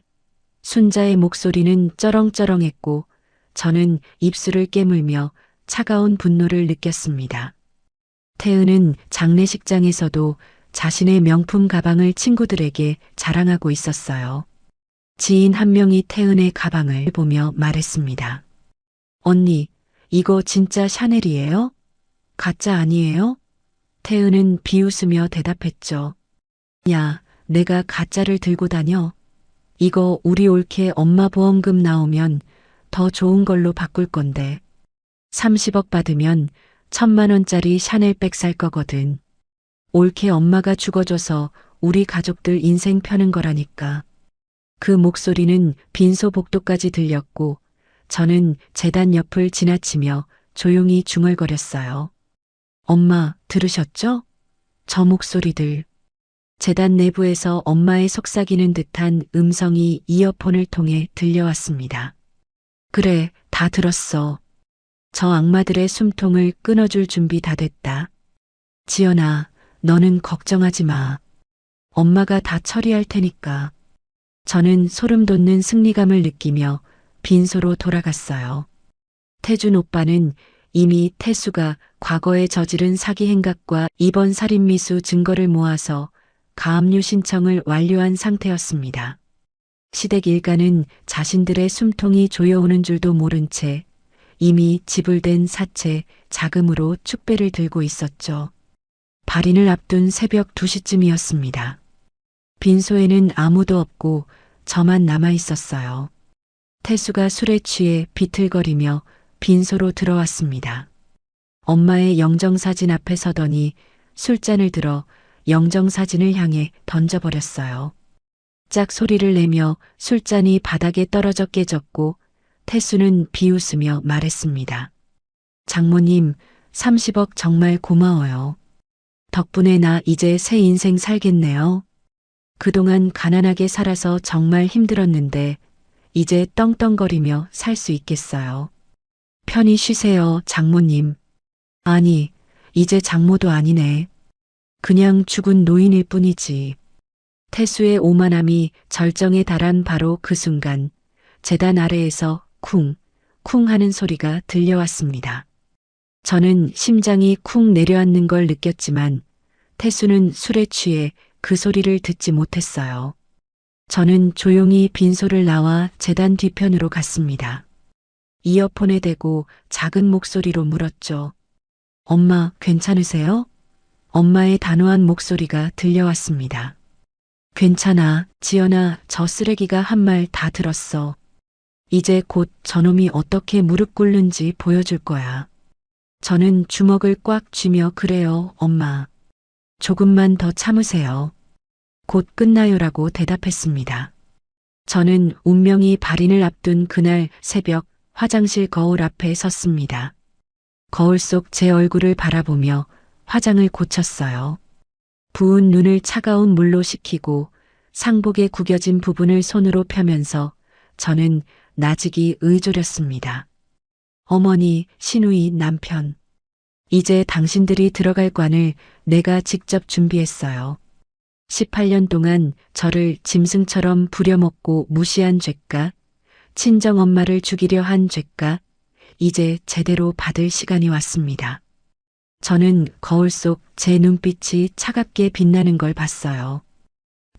순자의 목소리는 쩌렁쩌렁했고 저는 입술을 깨물며 차가운 분노를 느꼈습니다. 태은은 장례식장에서도 자신의 명품 가방을 친구들에게 자랑하고 있었어요. 지인 한 명이 태은의 가방을 보며 말했습니다. 언니, 이거 진짜 샤넬이에요? 가짜 아니에요? 태은은 비웃으며 대답했죠. 야, 내가 가짜를 들고 다녀. 이거 우리 올케 엄마 보험금 나오면 더 좋은 걸로 바꿀 건데. 30억 받으면 1,000만 원짜리 샤넬백 살 거거든. 올케 엄마가 죽어줘서 우리 가족들 인생 펴는 거라니까. 그 목소리는 빈소 복도까지 들렸고 저는 재단 옆을 지나치며 조용히 중얼거렸어요. 엄마, 들으셨죠? 저 목소리들. 재단 내부에서 엄마의 속삭이는 듯한 음성이 이어폰을 통해 들려왔습니다. 그래, 다 들었어. 저 악마들의 숨통을 끊어줄 준비 다 됐다. 지연아, 너는 걱정하지 마. 엄마가 다 처리할 테니까. 저는 소름 돋는 승리감을 느끼며 빈소로 돌아갔어요. 태준 오빠는 이미 태수가 과거에 저지른 사기 행각과 이번 살인미수 증거를 모아서 가압류 신청을 완료한 상태였습니다. 시댁 일가는 자신들의 숨통이 조여오는 줄도 모른 채 이미 지불된 사채, 자금으로 축배를 들고 있었죠. 발인을 앞둔 새벽 2시쯤이었습니다. 빈소에는 아무도 없고 저만 남아 있었어요. 태수가 술에 취해 비틀거리며 빈소로 들어왔습니다. 엄마의 영정사진 앞에 서더니 술잔을 들어 영정사진을 향해 던져버렸어요. 짝 소리를 내며 술잔이 바닥에 떨어져 깨졌고 태수는 비웃으며 말했습니다. 장모님, 30억 정말 고마워요. 덕분에 나 이제 새 인생 살겠네요. 그동안 가난하게 살아서 정말 힘들었는데 이제 떵떵거리며 살 수 있겠어요. 편히 쉬세요, 장모님. 아니, 이제 장모도 아니네. 그냥 죽은 노인일 뿐이지. 태수의 오만함이 절정에 달한 바로 그 순간 제단 아래에서 쿵, 쿵 하는 소리가 들려왔습니다. 저는 심장이 쿵 내려앉는 걸 느꼈지만 태수는 술에 취해 그 소리를 듣지 못했어요. 저는 조용히 빈소를 나와 제단 뒤편으로 갔습니다. 이어폰에 대고 작은 목소리로 물었죠. 엄마, 괜찮으세요? 엄마의 단호한 목소리가 들려왔습니다. 괜찮아, 지연아, 저 쓰레기가 한 말 다 들었어. 이제 곧 저놈이 어떻게 무릎 꿇는지 보여줄 거야. 저는 주먹을 꽉 쥐며 그래요, 엄마. 조금만 더 참으세요. 곧 끝나요라고 대답했습니다. 저는 운명이 발인을 앞둔 그날 새벽 화장실 거울 앞에 섰습니다. 거울 속 제 얼굴을 바라보며 화장을 고쳤어요. 부은 눈을 차가운 물로 식히고 상복에 구겨진 부분을 손으로 펴면서 저는 나직이 의졸였습니다. 어머니, 시누이, 남편. 이제 당신들이 들어갈 관을 내가 직접 준비했어요. 18년 동안 저를 짐승처럼 부려먹고 무시한 죄가, 친정엄마를 죽이려 한 죄가, 이제 제대로 받을 시간이 왔습니다. 저는 거울 속 제 눈빛이 차갑게 빛나는 걸 봤어요.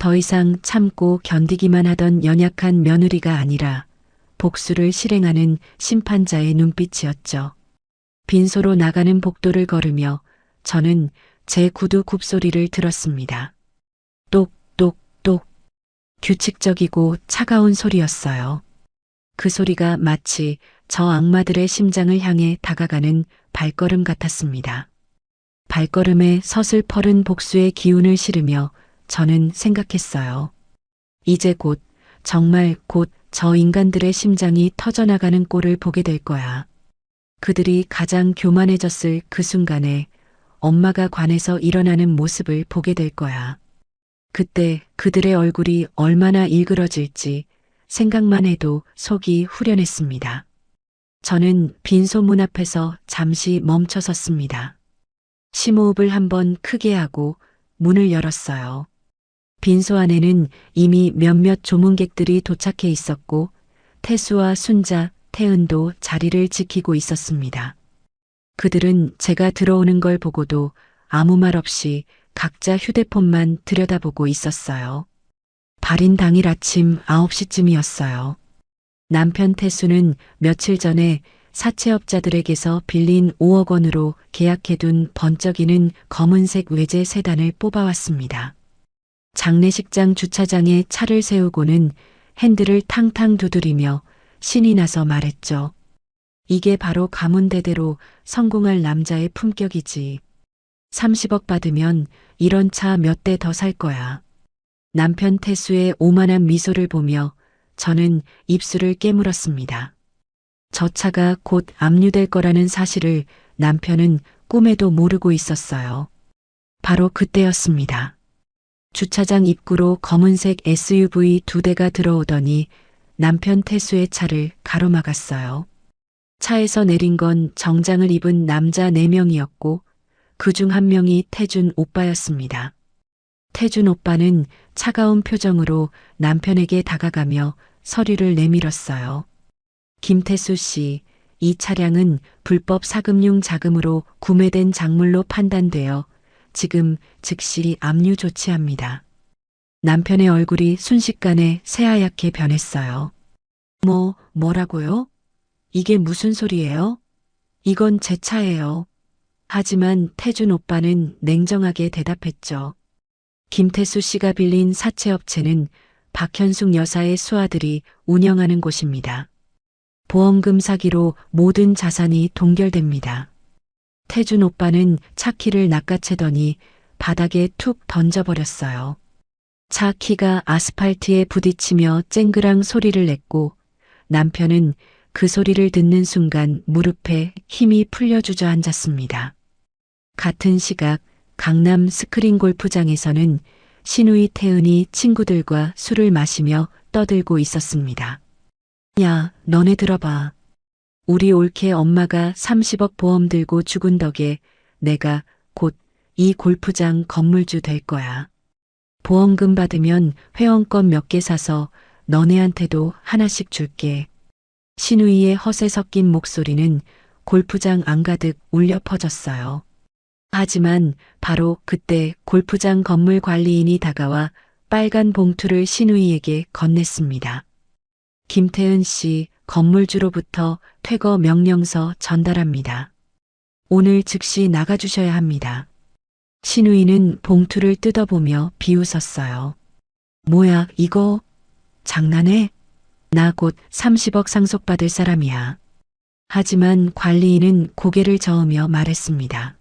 더 이상 참고 견디기만 하던 연약한 며느리가 아니라 복수를 실행하는 심판자의 눈빛이었죠. 빈소로 나가는 복도를 걸으며 저는 제 구두 굽소리를 들었습니다. 똑똑똑. 규칙적이고 차가운 소리였어요. 그 소리가 마치 저 악마들의 심장을 향해 다가가는 발걸음 같았습니다. 발걸음에 서슬퍼른 복수의 기운을 실으며 저는 생각했어요. 이제 곧, 정말 곧 저 인간들의 심장이 터져나가는 꼴을 보게 될 거야. 그들이 가장 교만해졌을 그 순간에 엄마가 관에서 일어나는 모습을 보게 될 거야. 그때 그들의 얼굴이 얼마나 일그러질지 생각만 해도 속이 후련했습니다. 저는 빈소문 앞에서 잠시 멈춰 섰습니다. 심호흡을 한번 크게 하고 문을 열었어요. 빈소 안에는 이미 몇몇 조문객들이 도착해 있었고 태수와 순자, 태은도 자리를 지키고 있었습니다. 그들은 제가 들어오는 걸 보고도 아무 말 없이 각자 휴대폰만 들여다보고 있었어요. 발인 당일 아침 9시쯤이었어요. 남편 태수는 며칠 전에 사채업자들에게서 빌린 5억 원으로 계약해둔 번쩍이는 검은색 외제 세단을 뽑아왔습니다. 장례식장 주차장에 차를 세우고는 핸들을 탕탕 두드리며 신이 나서 말했죠. 이게 바로 가문대대로 성공할 남자의 품격이지. 30억 받으면 이런 차 몇 대 더 살 거야. 남편 태수의 오만한 미소를 보며 저는 입술을 깨물었습니다. 저 차가 곧 압류될 거라는 사실을 남편은 꿈에도 모르고 있었어요. 바로 그때였습니다. 주차장 입구로 검은색 SUV 2대가 들어오더니 남편 태수의 차를 가로막았어요. 차에서 내린 건 정장을 입은 남자 4명이었고 그중 한 명이 태준 오빠였습니다. 태준 오빠는 차가운 표정으로 남편에게 다가가며 서류를 내밀었어요. 김태수 씨, 이 차량은 불법 사금융 자금으로 구매된 작물로 판단되어 지금 즉시 압류 조치합니다. 남편의 얼굴이 순식간에 새하얗게 변했어요. 뭐라고요? 이게 무슨 소리예요? 이건 제 차예요. 하지만 태준 오빠는 냉정하게 대답했죠. 김태수 씨가 빌린 사채업체는 박현숙 여사의 수아들이 운영하는 곳입니다. 보험금 사기로 모든 자산이 동결됩니다. 태준 오빠는 차 키를 낚아채더니 바닥에 툭 던져버렸어요. 차 키가 아스팔트에 부딪히며 쨍그랑 소리를 냈고 남편은 그 소리를 듣는 순간 무릎에 힘이 풀려 주저앉았습니다. 같은 시각 강남 스크린 골프장에서는 신우이 태은이 친구들과 술을 마시며 떠들고 있었습니다. 야, 너네 들어봐. 우리 올케 엄마가 30억 보험 들고 죽은 덕에 내가 곧 이 골프장 건물주 될 거야. 보험금 받으면 회원권 몇 개 사서 너네한테도 하나씩 줄게. 신우이의 허세 섞인 목소리는 골프장 안가득 울려 퍼졌어요. 하지만 바로 그때 골프장 건물 관리인이 다가와 빨간 봉투를 신우이에게 건넸습니다. 김태은 씨 건물주로부터 퇴거 명령서 전달합니다. 오늘 즉시 나가주셔야 합니다. 신우이는 봉투를 뜯어보며 비웃었어요. 뭐야, 이거 장난해? 나 곧 30억 상속받을 사람이야. 하지만 관리인은 고개를 저으며 말했습니다.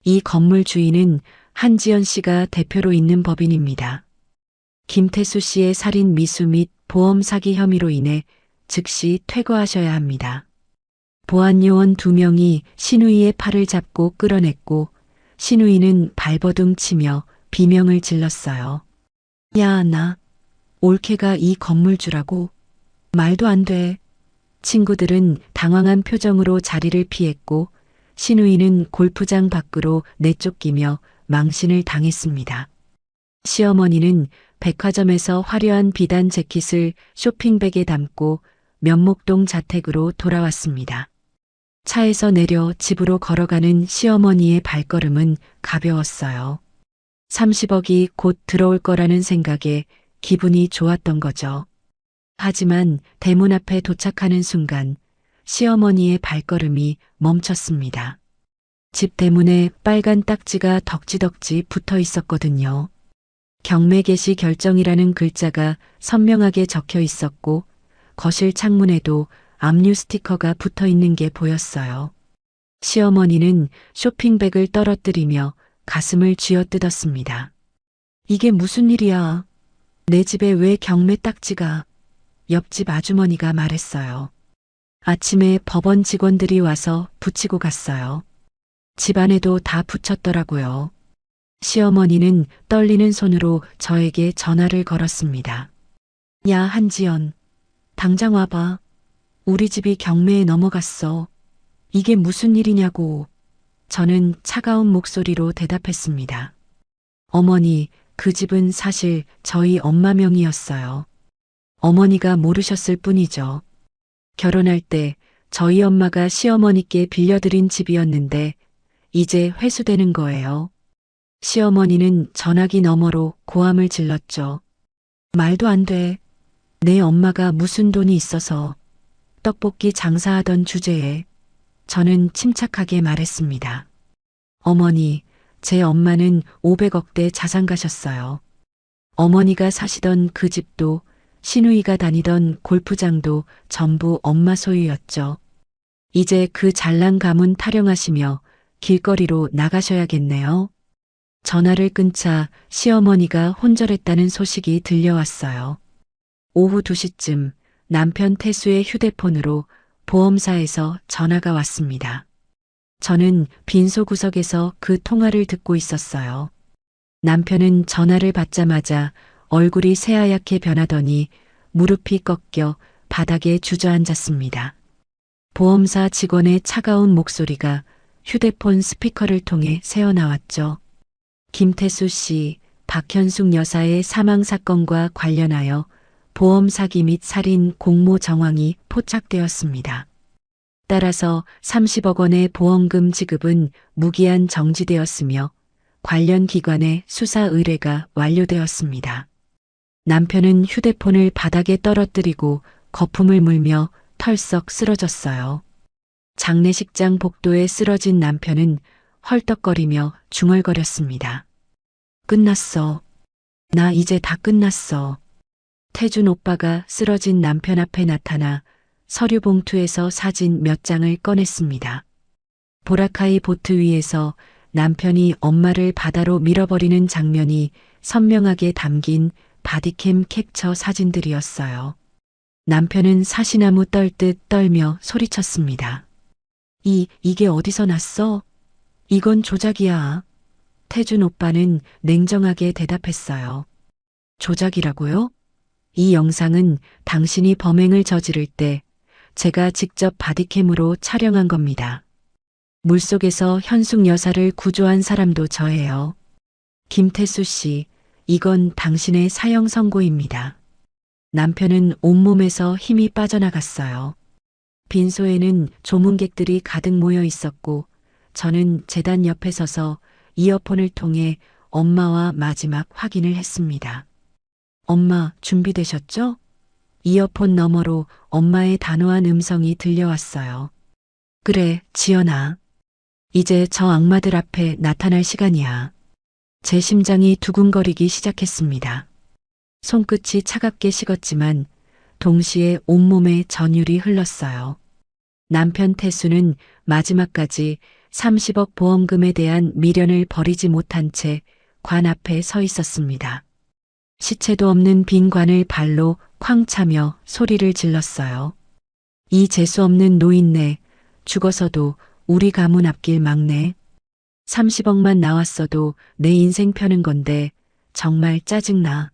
이 건물 주인은 한지연 씨가 대표로 있는 법인입니다. 김태수 씨의 살인 미수 및 보험 사기 혐의로 인해 즉시 퇴거하셔야 합니다. 보안요원 2명이 신우이의 팔을 잡고 끌어냈고 신우이는 발버둥 치며 비명을 질렀어요. 야, 나 올케가 이 건물주라고? 말도 안 돼. 친구들은 당황한 표정으로 자리를 피했고 신우이는 골프장 밖으로 내쫓기며 망신을 당했습니다. 시어머니는 백화점에서 화려한 비단 재킷을 쇼핑백에 담고 면목동 자택으로 돌아왔습니다. 차에서 내려 집으로 걸어가는 시어머니의 발걸음은 가벼웠어요. 30억이 곧 들어올 거라는 생각에 기분이 좋았던 거죠. 하지만 대문 앞에 도착하는 순간 시어머니의 발걸음이 멈췄습니다. 집 대문에 빨간 딱지가 덕지덕지 붙어 있었거든요. 경매 개시 결정이라는 글자가 선명하게 적혀 있었고 거실 창문에도 압류 스티커가 붙어 있는 게 보였어요. 시어머니는 쇼핑백을 떨어뜨리며 가슴을 쥐어뜯었습니다. 이게 무슨 일이야? 내 집에 왜 경매 딱지가? 옆집 아주머니가 말했어요. 아침에 법원 직원들이 와서 붙이고 갔어요. 집안에도 다 붙였더라고요. 시어머니는 떨리는 손으로 저에게 전화를 걸었습니다. 야, 한지연. 당장 와봐. 우리 집이 경매에 넘어갔어. 이게 무슨 일이냐고. 저는 차가운 목소리로 대답했습니다. 어머니, 그 집은 사실 저희 엄마 명의였어요. 어머니가 모르셨을 뿐이죠. 결혼할 때 저희 엄마가 시어머니께 빌려드린 집이었는데 이제 회수되는 거예요. 시어머니는 전화기 너머로 고함을 질렀죠. 말도 안 돼. 내 엄마가 무슨 돈이 있어서 떡볶이 장사하던 주제에 저는 침착하게 말했습니다. 어머니, 제 엄마는 500억대 자산 가셨어요. 어머니가 사시던 그 집도 신우이가 다니던 골프장도 전부 엄마 소유였죠. 이제 그 잘난 가문 타령하시며 길거리로 나가셔야겠네요. 전화를 끊자 시어머니가 혼절했다는 소식이 들려왔어요. 오후 2시쯤 남편 태수의 휴대폰으로 보험사에서 전화가 왔습니다. 저는 빈소구석에서 그 통화를 듣고 있었어요. 남편은 전화를 받자마자 얼굴이 새하얗게 변하더니 무릎이 꺾여 바닥에 주저앉았습니다. 보험사 직원의 차가운 목소리가 휴대폰 스피커를 통해 새어나왔죠. 김태수 씨, 박현숙 여사의 사망 사건과 관련하여 보험 사기 및 살인 공모 정황이 포착되었습니다. 따라서 30억 원의 보험금 지급은 무기한 정지되었으며 관련 기관의 수사 의뢰가 완료되었습니다. 남편은 휴대폰을 바닥에 떨어뜨리고 거품을 물며 털썩 쓰러졌어요. 장례식장 복도에 쓰러진 남편은 헐떡거리며 중얼거렸습니다. 끝났어. 나 이제 다 끝났어. 태준 오빠가 쓰러진 남편 앞에 나타나 서류 봉투에서 사진 몇 장을 꺼냈습니다. 보라카이 보트 위에서 남편이 엄마를 바다로 밀어버리는 장면이 선명하게 담긴 바디캠 캡처 사진들이었어요. 남편은 사시나무 떨듯 떨며 소리쳤습니다. 이게 어디서 났어? 이건 조작이야. 태준 오빠는 냉정하게 대답했어요. 조작이라고요? 이 영상은 당신이 범행을 저지를 때 제가 직접 바디캠으로 촬영한 겁니다. 물속에서 현숙 여사를 구조한 사람도 저예요. 김태수 씨, 이건 당신의 사형 선고입니다. 남편은 온몸에서 힘이 빠져나갔어요. 빈소에는 조문객들이 가득 모여 있었고 저는 재단 옆에 서서 이어폰을 통해 엄마와 마지막 확인을 했습니다. 엄마, 준비되셨죠? 이어폰 너머로 엄마의 단호한 음성이 들려왔어요. 그래, 지연아. 이제 저 악마들 앞에 나타날 시간이야. 제 심장이 두근거리기 시작했습니다. 손끝이 차갑게 식었지만 동시에 온몸에 전율이 흘렀어요. 남편 태수는 마지막까지 30억 보험금에 대한 미련을 버리지 못한 채 관 앞에 서 있었습니다. 시체도 없는 빈 관을 발로 쾅 차며 소리를 질렀어요. 이 재수없는 노인네, 죽어서도 우리 가문 앞길 막네. 30억만 나왔어도 내 인생 펴는 건데 정말 짜증나.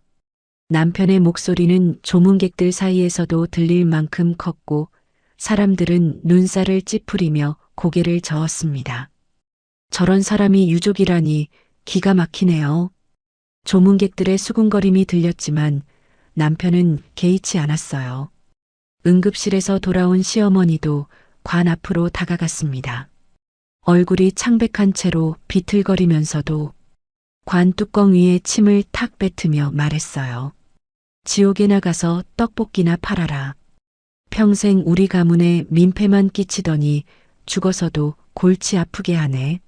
남편의 목소리는 조문객들 사이에서도 들릴 만큼 컸고 사람들은 눈살을 찌푸리며 고개를 저었습니다. 저런 사람이 유족이라니 기가 막히네요. 조문객들의 수군거림이 들렸지만 남편은 개의치 않았어요. 응급실에서 돌아온 시어머니도 관 앞으로 다가갔습니다. 얼굴이 창백한 채로 비틀거리면서도 관 뚜껑 위에 침을 탁 뱉으며 말했어요. 지옥에 나가서 떡볶이나 팔아라. 평생 우리 가문에 민폐만 끼치더니 죽어서도 골치 아프게 하네.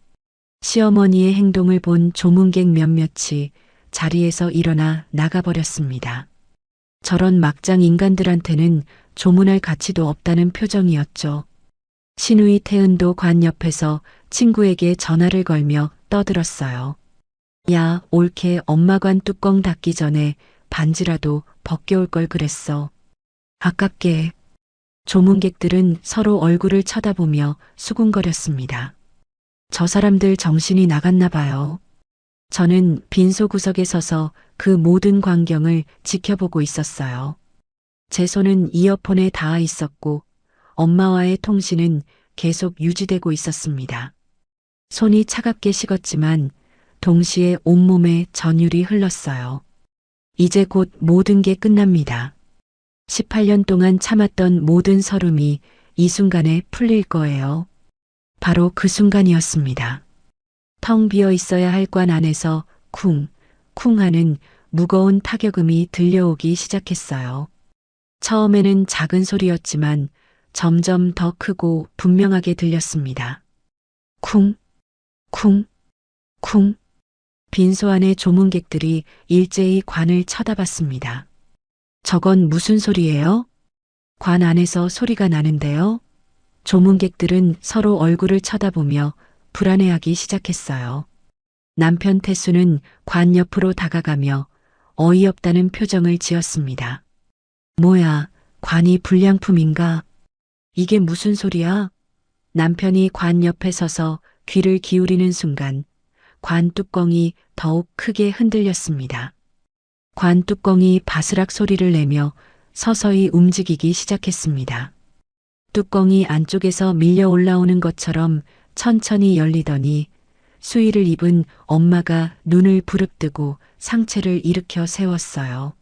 시어머니의 행동을 본 조문객 몇몇이 자리에서 일어나 나가버렸습니다. 저런 막장 인간들한테는 조문할 가치도 없다는 표정이었죠. 신우이 태은도 관 옆에서 친구에게 전화를 걸며 떠들었어요. 야, 올케 엄마 관 뚜껑 닫기 전에 반지라도 벗겨올 걸 그랬어. 아깝게. 조문객들은 서로 얼굴을 쳐다보며 수군거렸습니다. 저 사람들 정신이 나갔나 봐요. 저는 빈소 구석에 서서 그 모든 광경을 지켜보고 있었어요. 제 손은 이어폰에 닿아 있었고 엄마와의 통신은 계속 유지되고 있었습니다. 손이 차갑게 식었지만 동시에 온몸에 전율이 흘렀어요. 이제 곧 모든 게 끝납니다. 18년 동안 참았던 모든 서름이 이 순간에 풀릴 거예요. 바로 그 순간이었습니다. 텅 비어 있어야 할 관 안에서 쿵, 쿵 하는 무거운 타격음이 들려오기 시작했어요. 처음에는 작은 소리였지만 점점 더 크고 분명하게 들렸습니다. 쿵, 쿵, 쿵. 빈소 안의 조문객들이 일제히 관을 쳐다봤습니다. 저건 무슨 소리예요? 관 안에서 소리가 나는데요. 조문객들은 서로 얼굴을 쳐다보며 불안해하기 시작했어요. 남편 태수는 관 옆으로 다가가며 어이없다는 표정을 지었습니다. 뭐야, 관이 불량품인가? 이게 무슨 소리야? 남편이 관 옆에 서서 귀를 기울이는 순간 관 뚜껑이 더욱 크게 흔들렸습니다. 관 뚜껑이 바스락 소리를 내며 서서히 움직이기 시작했습니다. 뚜껑이 안쪽에서 밀려 올라오는 것처럼 천천히 열리더니 수의를 입은 엄마가 눈을 부릅뜨고 상체를 일으켜 세웠어요.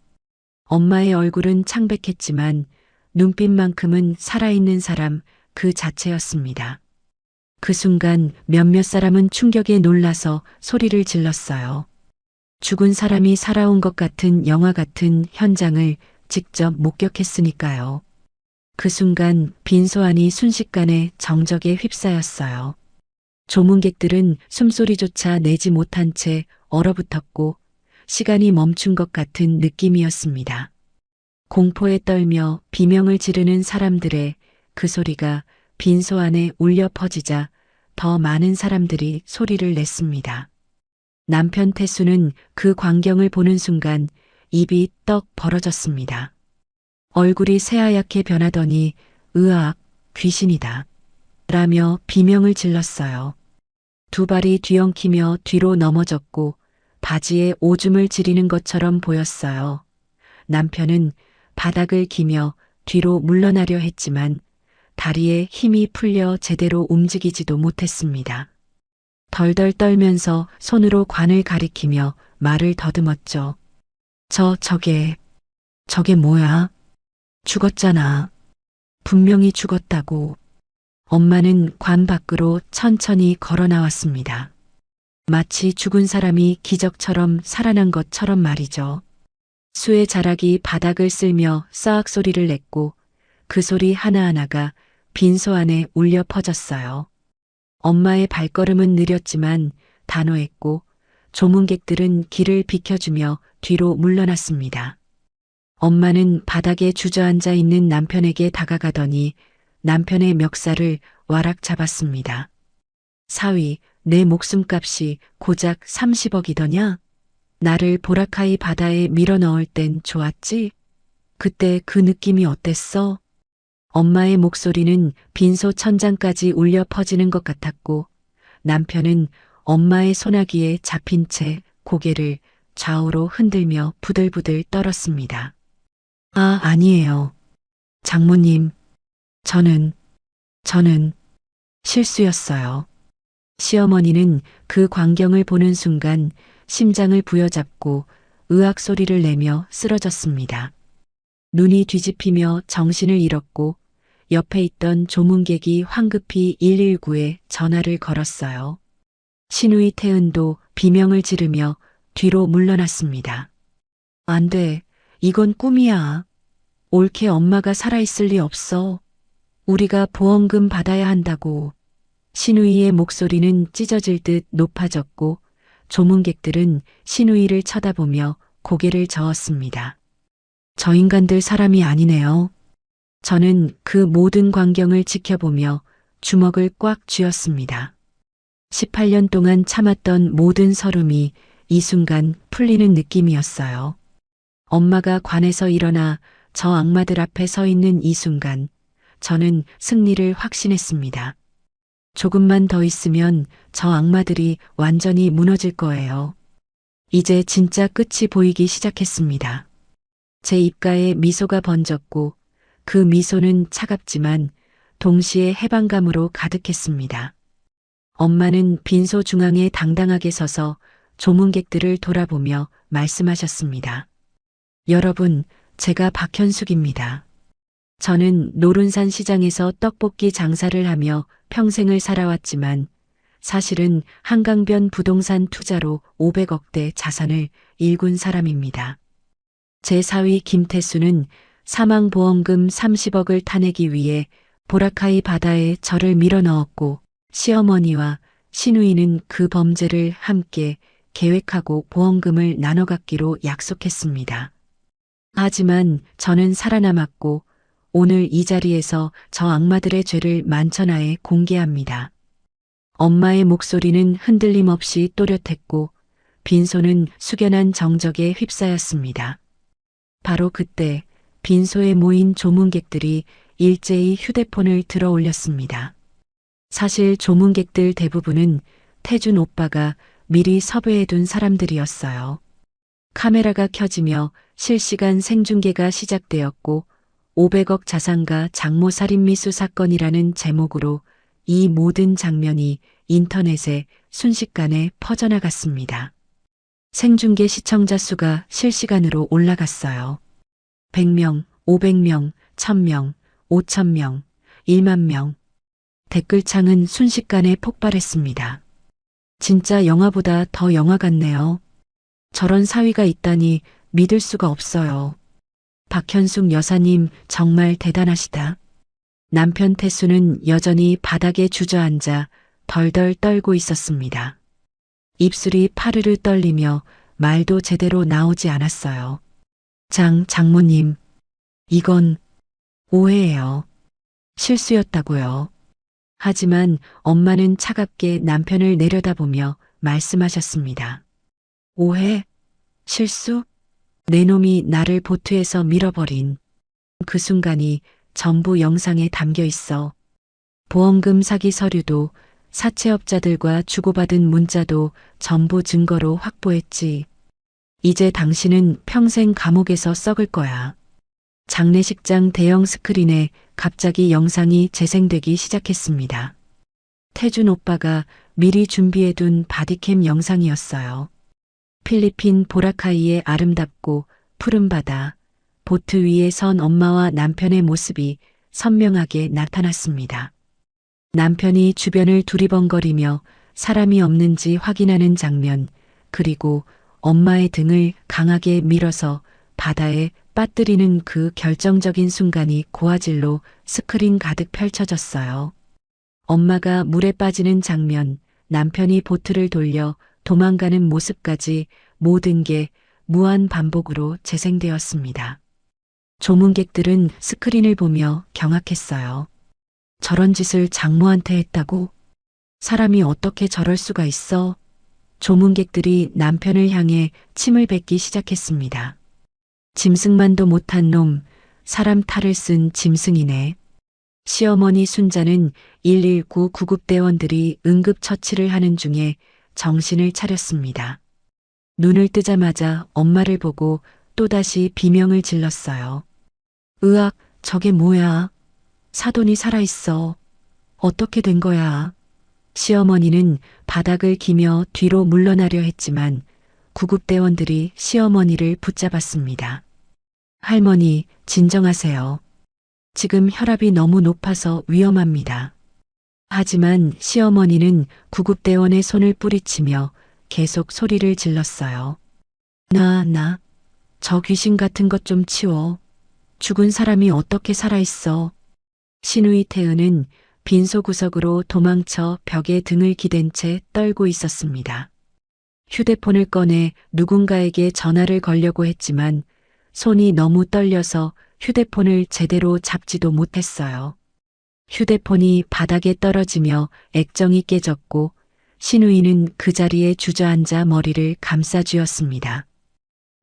엄마의 얼굴은 창백했지만 눈빛만큼은 살아있는 사람 그 자체였습니다. 그 순간 몇몇 사람은 충격에 놀라서 소리를 질렀어요. 죽은 사람이 살아온 것 같은 영화 같은 현장을 직접 목격했으니까요. 그 순간 빈소 안이 순식간에 정적에 휩싸였어요. 조문객들은 숨소리조차 내지 못한 채 얼어붙었고 시간이 멈춘 것 같은 느낌이었습니다. 공포에 떨며 비명을 지르는 사람들의 그 소리가 빈소 안에 울려 퍼지자 더 많은 사람들이 소리를 냈습니다. 남편 태수는 그 광경을 보는 순간 입이 떡 벌어졌습니다. 얼굴이 새하얗게 변하더니 으악, 귀신이다. 라며 비명을 질렀어요. 두 발이 뒤엉키며 뒤로 넘어졌고 바지에 오줌을 지리는 것처럼 보였어요. 남편은 바닥을 기며 뒤로 물러나려 했지만 다리에 힘이 풀려 제대로 움직이지도 못했습니다. 덜덜 떨면서 손으로 관을 가리키며 말을 더듬었죠. 저게 뭐야? 죽었잖아. 분명히 죽었다고. 엄마는 관 밖으로 천천히 걸어 나왔습니다. 마치 죽은 사람이 기적처럼 살아난 것처럼 말이죠. 수의 자락이 바닥을 쓸며 싸악 소리를 냈고 그 소리 하나하나가 빈소 안에 울려 퍼졌어요. 엄마의 발걸음은 느렸지만 단호했고 조문객들은 길을 비켜주며 뒤로 물러났습니다. 엄마는 바닥에 주저앉아 있는 남편에게 다가가더니 남편의 멱살을 와락 잡았습니다. 사위, 내 목숨값이 고작 30억이더냐? 나를 보라카이 바다에 밀어 넣을 땐 좋았지? 그때 그 느낌이 어땠어? 엄마의 목소리는 빈소 천장까지 울려 퍼지는 것 같았고 남편은 엄마의 소나기에 잡힌 채 고개를 좌우로 흔들며 부들부들 떨었습니다. 아니에요. 장모님, 저는 실수였어요. 시어머니는 그 광경을 보는 순간 심장을 부여잡고 으악 소리를 내며 쓰러졌습니다. 눈이 뒤집히며 정신을 잃었고 옆에 있던 조문객이 황급히 119에 전화를 걸었어요. 시누이 태은도 비명을 지르며 뒤로 물러났습니다. 안 돼. 이건 꿈이야. 올케 엄마가 살아있을 리 없어. 우리가 보험금 받아야 한다고. 시누이의 목소리는 찢어질 듯 높아졌고 조문객들은 시누이를 쳐다보며 고개를 저었습니다. 저 인간들 사람이 아니네요. 저는 그 모든 광경을 지켜보며 주먹을 꽉 쥐었습니다. 18년 동안 참았던 모든 서름이 이 순간 풀리는 느낌이었어요. 엄마가 관에서 일어나 저 악마들 앞에 서 있는 이 순간 저는 승리를 확신했습니다. 조금만 더 있으면 저 악마들이 완전히 무너질 거예요. 이제 진짜 끝이 보이기 시작했습니다. 제 입가에 미소가 번졌고 그 미소는 차갑지만 동시에 해방감으로 가득했습니다. 엄마는 빈소 중앙에 당당하게 서서 조문객들을 돌아보며 말씀하셨습니다. 여러분, 제가 박현숙입니다. 저는 노른산 시장에서 떡볶이 장사를 하며 평생을 살아왔지만 사실은 한강변 부동산 투자로 500억대 자산을 일군 사람입니다. 제 사위 김태수는 사망보험금 30억을 타내기 위해 보라카이 바다에 저를 밀어넣었고 시어머니와 시누이는 그 범죄를 함께 계획하고 보험금을 나눠 갖기로 약속했습니다. 하지만 저는 살아남았고 오늘 이 자리에서 저 악마들의 죄를 만천하에 공개합니다. 엄마의 목소리는 흔들림 없이 또렷했고 빈소는 숙연한 정적에 휩싸였습니다. 바로 그때 빈소에 모인 조문객들이 일제히 휴대폰을 들어 올렸습니다. 사실 조문객들 대부분은 태준 오빠가 미리 섭외해둔 사람들이었어요. 카메라가 켜지며 실시간 생중계가 시작되었고 500억 자산가 장모 살인미수 사건이라는 제목으로 이 모든 장면이 인터넷에 순식간에 퍼져나갔습니다. 생중계 시청자 수가 실시간으로 올라갔어요. 100명, 500명, 1000명, 5000명, 1만 명. 댓글창은 순식간에 폭발했습니다. 진짜 영화보다 더 영화 같네요. 저런 사위가 있다니 믿을 수가 없어요. 박현숙 여사님 정말 대단하시다. 남편 태수는 여전히 바닥에 주저앉아 덜덜 떨고 있었습니다. 입술이 파르르 떨리며 말도 제대로 나오지 않았어요. 장모님, 이건 오해예요. 실수였다고요. 하지만 엄마는 차갑게 남편을 내려다보며 말씀하셨습니다. 오해? 실수? 내 놈이 나를 보트에서 밀어버린 그 순간이 전부 영상에 담겨 있어. 보험금 사기 서류도 사채업자들과 주고받은 문자도 전부 증거로 확보했지. 이제 당신은 평생 감옥에서 썩을 거야. 장례식장 대형 스크린에 갑자기 영상이 재생되기 시작했습니다. 태준 오빠가 미리 준비해둔 바디캠 영상이었어요. 필리핀 보라카이의 아름답고 푸른 바다, 보트 위에 선 엄마와 남편의 모습이 선명하게 나타났습니다. 남편이 주변을 두리번거리며 사람이 없는지 확인하는 장면, 그리고 엄마의 등을 강하게 밀어서 바다에 빠뜨리는 그 결정적인 순간이 고화질로 스크린 가득 펼쳐졌어요. 엄마가 물에 빠지는 장면, 남편이 보트를 돌려 도망가는 모습까지 모든 게 무한 반복으로 재생되었습니다. 조문객들은 스크린을 보며 경악했어요. 저런 짓을 장모한테 했다고? 사람이 어떻게 저럴 수가 있어? 조문객들이 남편을 향해 침을 뱉기 시작했습니다. 짐승만도 못한 놈, 사람 탈을 쓴 짐승이네. 시어머니 순자는 119 구급대원들이 응급처치를 하는 중에 정신을 차렸습니다. 눈을 뜨자마자 엄마를 보고 또다시 비명을 질렀어요. 으악, 저게 뭐야? 사돈이 살아있어. 어떻게 된 거야? 시어머니는 바닥을 기며 뒤로 물러나려 했지만 구급대원들이 시어머니를 붙잡았습니다. 할머니, 진정하세요. 지금 혈압이 너무 높아서 위험합니다. 하지만 시어머니는 구급대원의 손을 뿌리치며 계속 소리를 질렀어요. 저 귀신 같은 것 좀 치워. 죽은 사람이 어떻게 살아있어. 시누이 태은은 빈소 구석으로 도망쳐 벽에 등을 기댄 채 떨고 있었습니다. 휴대폰을 꺼내 누군가에게 전화를 걸려고 했지만 손이 너무 떨려서 휴대폰을 제대로 잡지도 못했어요. 휴대폰이 바닥에 떨어지며 액정이 깨졌고 시누이는 그 자리에 주저앉아 머리를 감싸쥐었습니다.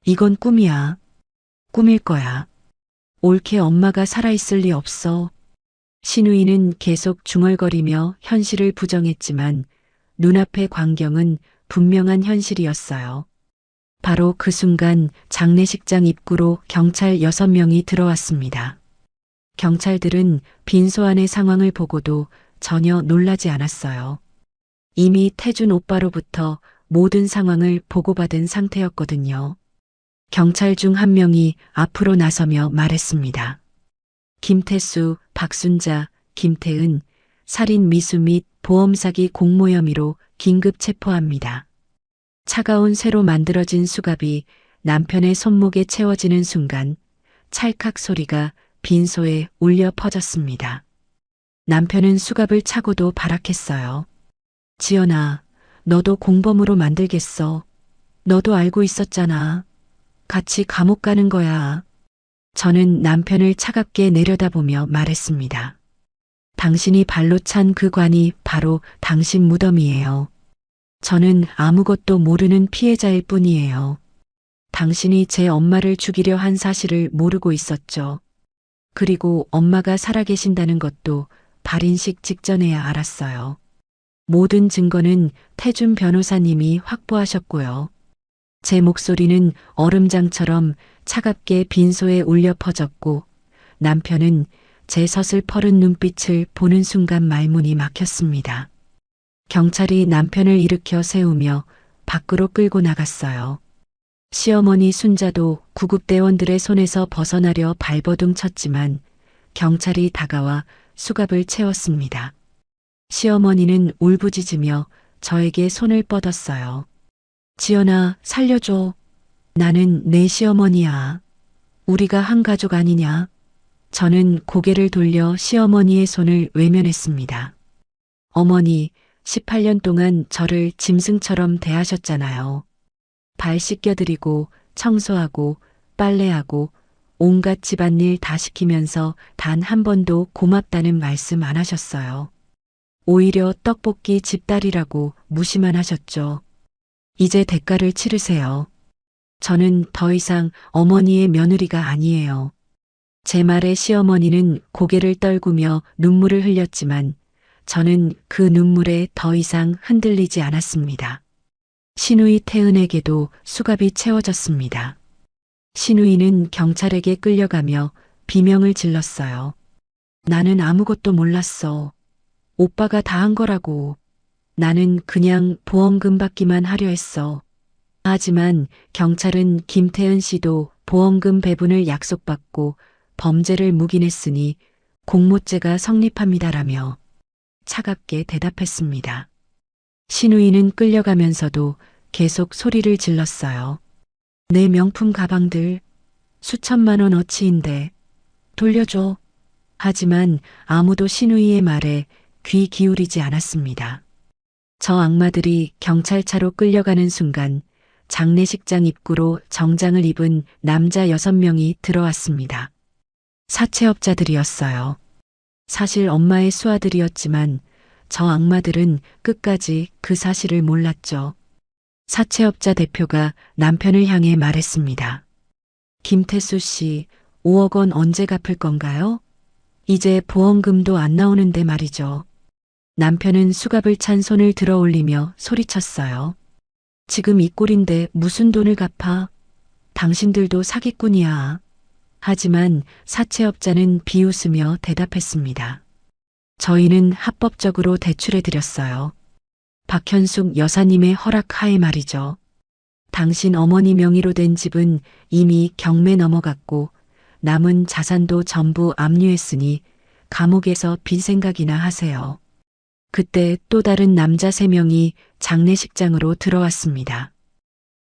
이건 꿈이야. 꿈일 거야. 옳게 엄마가 살아있을 리 없어. 시누이는 계속 중얼거리며 현실을 부정했지만 눈앞의 광경은 분명한 현실이었어요. 바로 그 순간 장례식장 입구로 경찰 6명이 들어왔습니다. 경찰들은 빈소 안의 상황을 보고도 전혀 놀라지 않았어요. 이미 태준 오빠로부터 모든 상황을 보고받은 상태였거든요. 경찰 중 한 명이 앞으로 나서며 말했습니다. 김태수, 박순자, 김태은, 살인 미수 및 보험 사기 공모 혐의로 긴급 체포합니다. 차가운 쇠로 만들어진 수갑이 남편의 손목에 채워지는 순간 찰칵 소리가 빈소에 울려 퍼졌습니다. 남편은 수갑을 차고도 발악했어요. 지연아, 너도 공범으로 만들겠어. 너도 알고 있었잖아. 같이 감옥 가는 거야. 저는 남편을 차갑게 내려다보며 말했습니다. 당신이 발로 찬 그 관이 바로 당신 무덤이에요. 저는 아무것도 모르는 피해자일 뿐이에요. 당신이 제 엄마를 죽이려 한 사실을 모르고 있었죠. 그리고 엄마가 살아계신다는 것도 발인식 직전에야 알았어요. 모든 증거는 태준 변호사님이 확보하셨고요. 제 목소리는 얼음장처럼 차갑게 빈소에 울려 퍼졌고 남편은 제 서슬퍼른 눈빛을 보는 순간 말문이 막혔습니다. 경찰이 남편을 일으켜 세우며 밖으로 끌고 나갔어요. 시어머니 순자도 구급대원들의 손에서 벗어나려 발버둥 쳤지만 경찰이 다가와 수갑을 채웠습니다. 시어머니는 울부짖으며 저에게 손을 뻗었어요. 지연아, 살려줘. 나는 내 시어머니야. 우리가 한 가족 아니냐? 저는 고개를 돌려 시어머니의 손을 외면했습니다. 어머니, 18년 동안 저를 짐승처럼 대하셨잖아요. 발 씻겨드리고 청소하고 빨래하고 온갖 집안일 다 시키면서 단 한 번도 고맙다는 말씀 안 하셨어요. 오히려 떡볶이 집딸이라고 무시만 하셨죠. 이제 대가를 치르세요. 저는 더 이상 어머니의 며느리가 아니에요. 제 말에 시어머니는 고개를 떨구며 눈물을 흘렸지만 저는 그 눈물에 더 이상 흔들리지 않았습니다. 신우이 태은에게도 수갑이 채워졌습니다. 신우이는 경찰에게 끌려가며 비명을 질렀어요. 나는 아무것도 몰랐어. 오빠가 다 한 거라고. 나는 그냥 보험금 받기만 하려 했어. 하지만 경찰은 김태은 씨도 보험금 배분을 약속받고 범죄를 묵인했으니 공모죄가 성립합니다라며 차갑게 대답했습니다. 신우이는 끌려가면서도 계속 소리를 질렀어요. 내 명품 가방들 수천만 원 어치인데 돌려줘. 하지만 아무도 신우이의 말에 귀 기울이지 않았습니다. 저 악마들이 경찰차로 끌려가는 순간 장례식장 입구로 정장을 입은 남자 6명이 들어왔습니다. 사채업자들이었어요. 사실 엄마의 수아들이었지만 저 악마들은 끝까지 그 사실을 몰랐죠. 사채업자 대표가 남편을 향해 말했습니다. 김태수 씨, 5억 원 언제 갚을 건가요? 이제 보험금도 안 나오는데 말이죠. 남편은 수갑을 찬 손을 들어 올리며 소리쳤어요. 지금 이 꼴인데 무슨 돈을 갚아? 당신들도 사기꾼이야. 하지만 사채업자는 비웃으며 대답했습니다. 저희는 합법적으로 대출해드렸어요. 박현숙 여사님의 허락하에 말이죠. 당신 어머니 명의로 된 집은 이미 경매 넘어갔고 남은 자산도 전부 압류했으니 감옥에서 빈 생각이나 하세요. 그때 또 다른 남자 3명이 장례식장으로 들어왔습니다.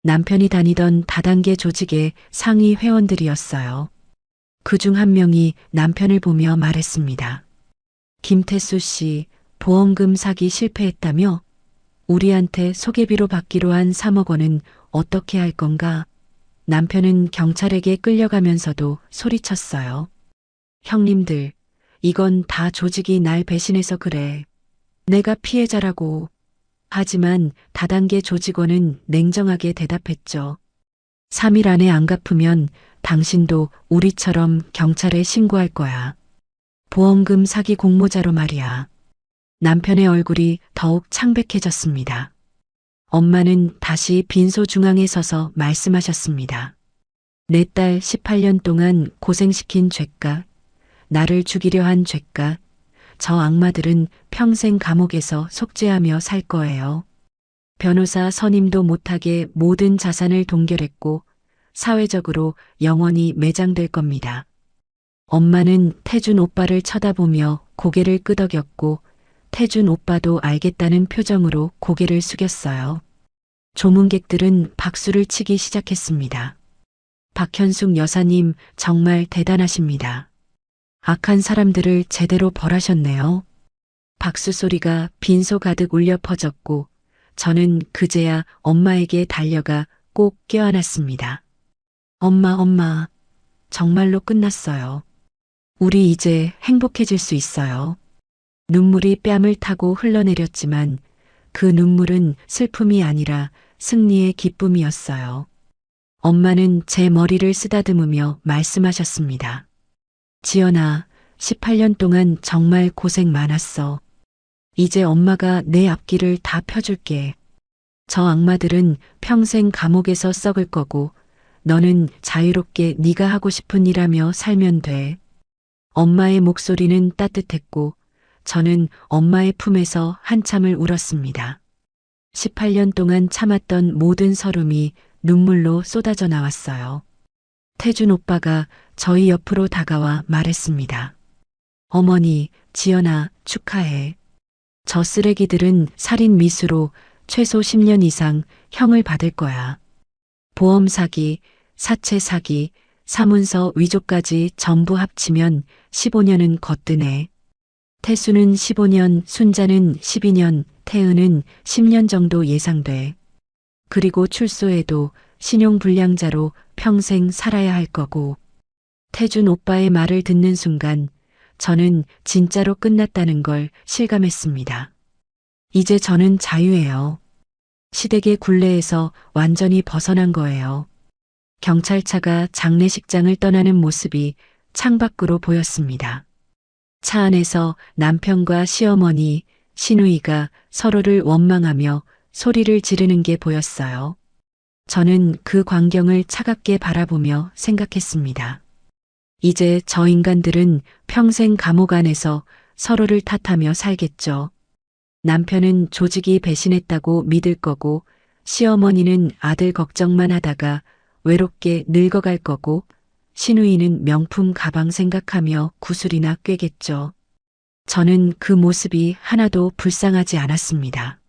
남편이 다니던 다단계 조직의 상위 회원들이었어요. 그중 한 명이 남편을 보며 말했습니다. 김태수 씨, 보험금 사기 실패했다며? 우리한테 소개비로 받기로 한 3억 원은 어떻게 할 건가? 남편은 경찰에게 끌려가면서도 소리쳤어요. 형님들, 이건 다 조직이 날 배신해서 그래. 내가 피해자라고. 하지만 다단계 조직원은 냉정하게 대답했죠. 3일 안에 안 갚으면 당신도 우리처럼 경찰에 신고할 거야. 보험금 사기 공모자로 말이야. 남편의 얼굴이 더욱 창백해졌습니다. 엄마는 다시 빈소 중앙에 서서 말씀하셨습니다. 내 딸 18년 동안 고생시킨 죄값, 나를 죽이려 한 죄값, 저 악마들은 평생 감옥에서 속죄하며 살 거예요. 변호사 선임도 못하게 모든 자산을 동결했고 사회적으로 영원히 매장될 겁니다. 엄마는 태준 오빠를 쳐다보며 고개를 끄덕였고 태준 오빠도 알겠다는 표정으로 고개를 숙였어요. 조문객들은 박수를 치기 시작했습니다. 박현숙 여사님 정말 대단하십니다. 악한 사람들을 제대로 벌하셨네요. 박수 소리가 빈소 가득 울려 퍼졌고 저는 그제야 엄마에게 달려가 꼭 껴안았습니다. 엄마, 정말로 끝났어요. 우리 이제 행복해질 수 있어요. 눈물이 뺨을 타고 흘러내렸지만 그 눈물은 슬픔이 아니라 승리의 기쁨이었어요. 엄마는 제 머리를 쓰다듬으며 말씀하셨습니다. 지연아, 18년 동안 정말 고생 많았어. 이제 엄마가 내 앞길을 다 펴줄게. 저 악마들은 평생 감옥에서 썩을 거고 너는 자유롭게 네가 하고 싶은 일하며 살면 돼. 엄마의 목소리는 따뜻했고 저는 엄마의 품에서 한참을 울었습니다. 18년 동안 참았던 모든 서름이 눈물로 쏟아져 나왔어요. 태준 오빠가 저희 옆으로 다가와 말했습니다. 어머니, 지연아, 축하해. 저 쓰레기들은 살인 미수로 최소 10년 이상 형을 받을 거야. 보험 사기, 사채 사기, 사문서 위조까지 전부 합치면 15년은 거뜬해. 태수는 15년, 순자는 12년, 태은은 10년 정도 예상돼. 그리고 출소해도 신용불량자로 평생 살아야 할 거고. 태준 오빠의 말을 듣는 순간 저는 진짜로 끝났다는 걸 실감했습니다. 이제 저는 자유예요. 시댁의 굴레에서 완전히 벗어난 거예요. 경찰차가 장례식장을 떠나는 모습이 창밖으로 보였습니다. 차 안에서 남편과 시어머니, 시누이가 서로를 원망하며 소리를 지르는 게 보였어요. 저는 그 광경을 차갑게 바라보며 생각했습니다. 이제 저 인간들은 평생 감옥 안에서 서로를 탓하며 살겠죠. 남편은 조직이 배신했다고 믿을 거고, 시어머니는 아들 걱정만 하다가 외롭게 늙어갈 거고, 시누이는 명품 가방 생각하며 구슬이나 꿰겠죠. 저는 그 모습이 하나도 불쌍하지 않았습니다.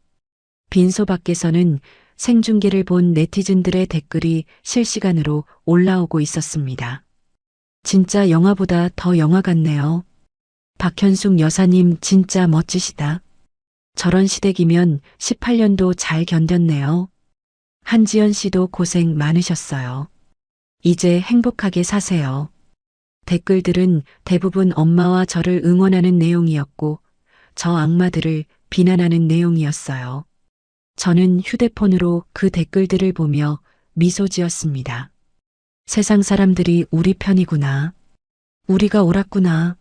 빈소 밖에서는 생중계를 본 네티즌들의 댓글이 실시간으로 올라오고 있었습니다. 진짜 영화보다 더 영화 같네요. 박현숙 여사님 진짜 멋지시다. 저런 시댁이면 18년도 잘 견뎠네요. 한지연 씨도 고생 많으셨어요. 이제 행복하게 사세요. 댓글들은 대부분 엄마와 저를 응원하는 내용이었고, 저 악마들을 비난하는 내용이었어요. 저는 휴대폰으로 그 댓글들을 보며 미소 지었습니다. 세상 사람들이 우리 편이구나. 우리가 옳았구나.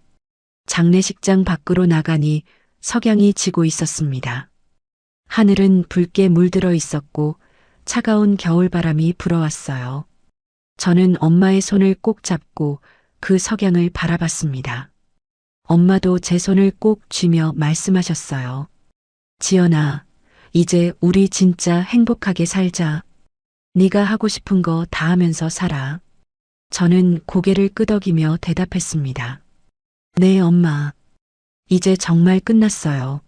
장례식장 밖으로 나가니 석양이 지고 있었습니다. 하늘은 붉게 물들어 있었고 차가운 겨울바람이 불어왔어요. 저는 엄마의 손을 꼭 잡고 그 석양을 바라봤습니다. 엄마도 제 손을 꼭 쥐며 말씀하셨어요. 지연아, 이제 우리 진짜 행복하게 살자. 네가 하고 싶은 거 다 하면서 살아. 저는 고개를 끄덕이며 대답했습니다. 네, 엄마. 이제 정말 끝났어요.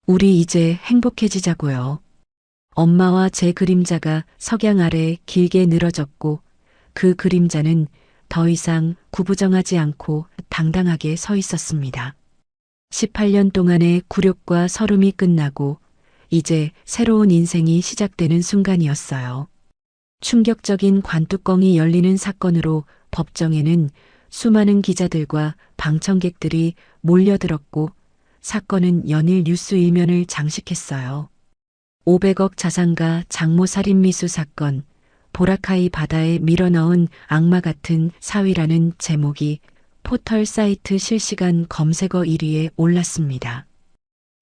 우리 이제 행복해지자고요. 엄마와 제 그림자가 석양 아래 길게 늘어졌고 그 그림자는 더 이상 구부정하지 않고 당당하게 서 있었습니다. 18년 동안의 굴욕과 서름이 끝나고 이제 새로운 인생이 시작되는 순간이었어요. 충격적인 관뚜껑이 열리는 사건으로 법정에는 수많은 기자들과 방청객들이 몰려들었고 사건은 연일 뉴스 일면을 장식했어요. 500억 자산가 장모 살인미수 사건, 보라카이 바다에 밀어넣은 악마 같은 사위라는 제목이 포털 사이트 실시간 검색어 1위에 올랐습니다.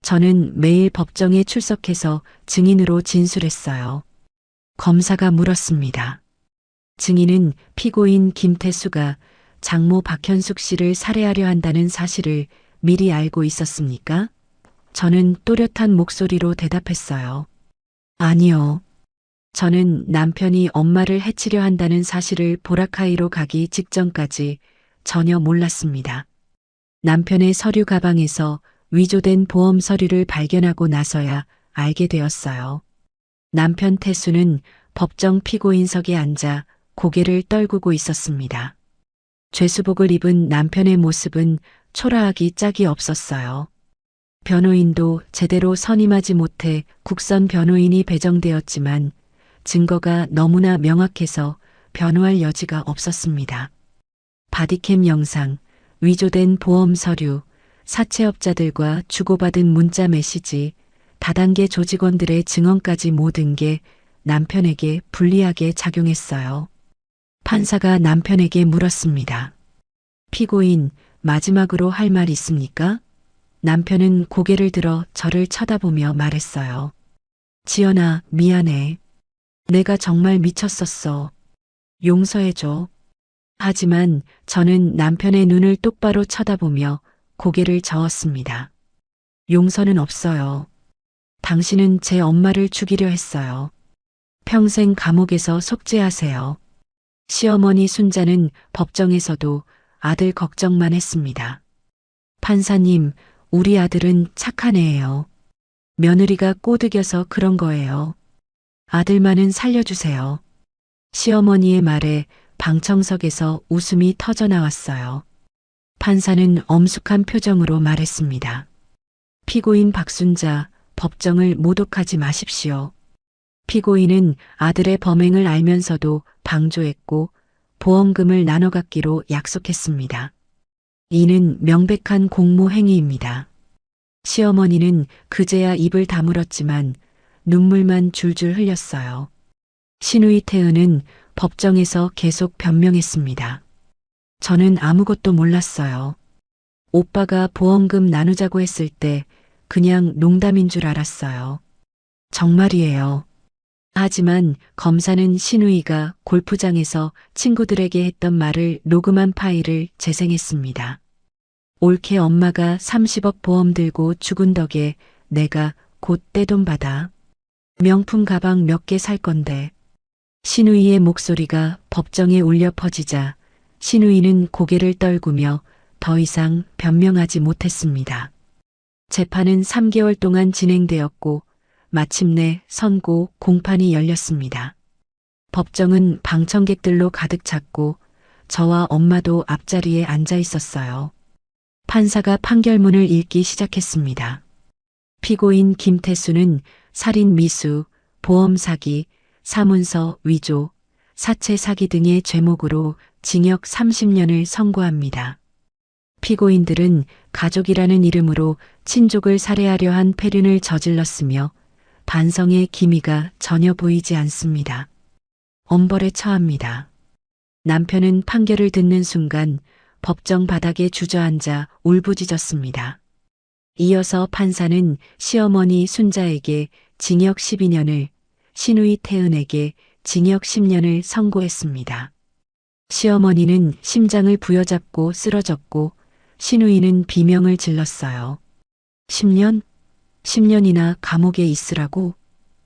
저는 매일 법정에 출석해서 증인으로 진술했어요. 검사가 물었습니다. 증인은 피고인 김태수가 장모 박현숙 씨를 살해하려 한다는 사실을 미리 알고 있었습니까? 저는 또렷한 목소리로 대답했어요. 아니요. 저는 남편이 엄마를 해치려 한다는 사실을 보라카이로 가기 직전까지 전혀 몰랐습니다. 남편의 서류 가방에서 위조된 보험 서류를 발견하고 나서야 알게 되었어요. 남편 태수는 법정 피고인석에 앉아 고개를 떨구고 있었습니다. 죄수복을 입은 남편의 모습은 초라하기 짝이 없었어요. 변호인도 제대로 선임하지 못해 국선 변호인이 배정되었지만 증거가 너무나 명확해서 변호할 여지가 없었습니다. 바디캠 영상, 위조된 보험 서류, 사채업자들과 주고받은 문자 메시지, 다단계 조직원들의 증언까지 모든 게 남편에게 불리하게 작용했어요. 판사가 남편에게 물었습니다. 피고인, 마지막으로 할 말 있습니까? 남편은 고개를 들어 저를 쳐다보며 말했어요. 지연아, 미안해. 내가 정말 미쳤었어. 용서해줘. 하지만 저는 남편의 눈을 똑바로 쳐다보며 고개를 저었습니다. 용서는 없어요. 당신은 제 엄마를 죽이려 했어요. 평생 감옥에서 속죄하세요. 시어머니 순자는 법정에서도 아들 걱정만 했습니다. 판사님, 우리 아들은 착한 애예요. 며느리가 꼬드겨서 그런 거예요. 아들만은 살려주세요. 시어머니의 말에 방청석에서 웃음이 터져 나왔어요. 판사는 엄숙한 표정으로 말했습니다. 피고인 박순자, 법정을 모독하지 마십시오. 피고인은 아들의 범행을 알면서도 방조했고 보험금을 나눠 갖기로 약속했습니다. 이는 명백한 공모 행위입니다. 시어머니는 그제야 입을 다물었지만 눈물만 줄줄 흘렸어요. 신우이 태은은 법정에서 계속 변명했습니다. 저는 아무것도 몰랐어요. 오빠가 보험금 나누자고 했을 때 그냥 농담인 줄 알았어요. 정말이에요. 하지만 검사는 신우이가 골프장에서 친구들에게 했던 말을 녹음한 파일을 재생했습니다. 올케 엄마가 30억 보험 들고 죽은 덕에 내가 곧 떼돈 받아. 명품 가방 몇 개 살 건데. 신우이의 목소리가 법정에 울려 퍼지자 신우이는 고개를 떨구며 더 이상 변명하지 못했습니다. 재판은 3개월 동안 진행되었고 마침내 선고 공판이 열렸습니다. 법정은 방청객들로 가득 찼고 저와 엄마도 앞자리에 앉아 있었어요. 판사가 판결문을 읽기 시작했습니다. 피고인 김태수는 살인 미수, 보험 사기, 사문서 위조, 사체 사기 등의 죄목으로 징역 30년을 선고합니다. 피고인들은 가족이라는 이름으로 친족을 살해하려 한 폐륜을 저질렀으며 반성의 기미가 전혀 보이지 않습니다. 엄벌에 처합니다. 남편은 판결을 듣는 순간 법정 바닥에 주저앉아 울부짖었습니다. 이어서 판사는 시어머니 순자에게 징역 12년을, 신우이 태은에게 징역 10년을 선고했습니다. 시어머니는 심장을 부여잡고 쓰러졌고 신우이는 비명을 질렀어요. 10년? 10년이나 감옥에 있으라고?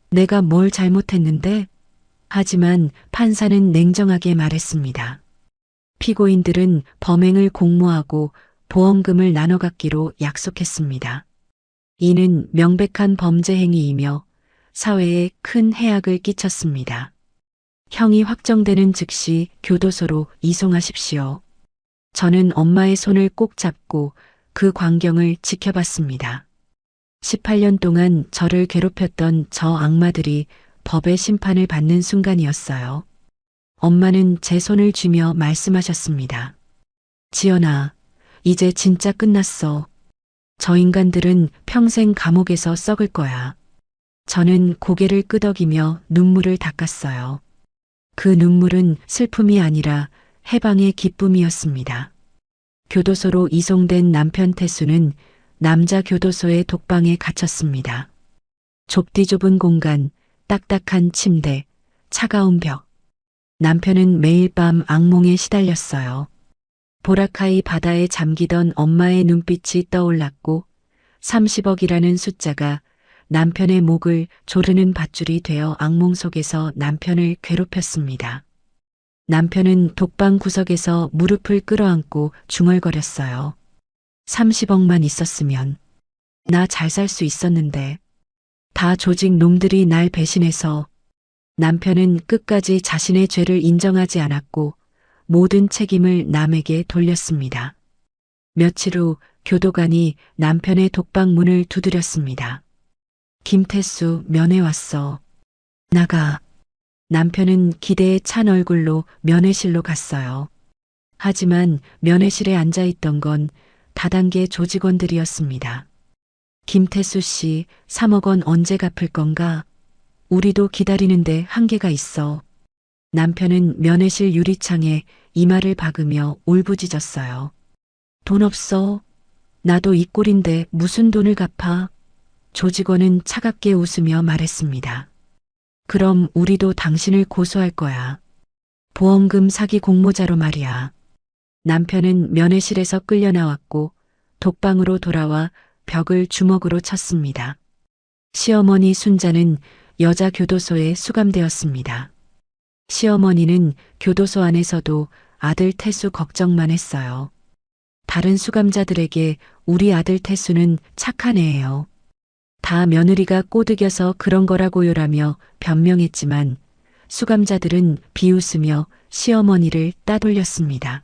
내가 뭘 잘못했는데? 하지만 판사는 냉정하게 말했습니다. 피고인들은 범행을 공모하고 보험금을 나눠 갖기로 약속했습니다. 이는 명백한 범죄 행위이며 사회에 큰 해악을 끼쳤습니다. 형이 확정되는 즉시 교도소로 이송하십시오. 저는 엄마의 손을 꼭 잡고 그 광경을 지켜봤습니다. 18년 동안 저를 괴롭혔던 저 악마들이 법의 심판을 받는 순간이었어요. 엄마는 제 손을 쥐며 말씀하셨습니다. 지연아, 이제 진짜 끝났어. 저 인간들은 평생 감옥에서 썩을 거야. 저는 고개를 끄덕이며 눈물을 닦았어요. 그 눈물은 슬픔이 아니라 해방의 기쁨이었습니다. 교도소로 이송된 남편 태수는 남자 교도소의 독방에 갇혔습니다. 좁디 좁은 공간, 딱딱한 침대, 차가운 벽. 남편은 매일 밤 악몽에 시달렸어요. 보라카이 바다에 잠기던 엄마의 눈빛이 떠올랐고 30억이라는 숫자가 남편의 목을 조르는 밧줄이 되어 악몽 속에서 남편을 괴롭혔습니다. 남편은 독방 구석에서 무릎을 끌어안고 중얼거렸어요. 30억만 있었으면 나 잘 살 수 있었는데 다 조직 놈들이 날 배신해서. 남편은 끝까지 자신의 죄를 인정하지 않았고 모든 책임을 남에게 돌렸습니다. 며칠 후 교도관이 남편의 독방 문을 두드렸습니다. 김태수 면회 왔어. 나가. 남편은 기대에 찬 얼굴로 면회실로 갔어요. 하지만 면회실에 앉아있던 건 다단계 조직원들이었습니다. 김태수 씨, 3억 원 언제 갚을 건가? 우리도 기다리는데 한계가 있어. 남편은 면회실 유리창에 이마를 박으며 울부짖었어요. 돈 없어. 나도 이 꼴인데 무슨 돈을 갚아? 조직원은 차갑게 웃으며 말했습니다. 그럼 우리도 당신을 고소할 거야. 보험금 사기 공모자로 말이야. 남편은 면회실에서 끌려 나왔고 독방으로 돌아와 벽을 주먹으로 쳤습니다. 시어머니 순자는 여자 교도소에 수감되었습니다. 시어머니는 교도소 안에서도 아들 태수 걱정만 했어요. 다른 수감자들에게 우리 아들 태수는 착한 애예요. 다 며느리가 꼬드겨서 그런 거라고요라며 변명했지만 수감자들은 비웃으며 시어머니를 따돌렸습니다.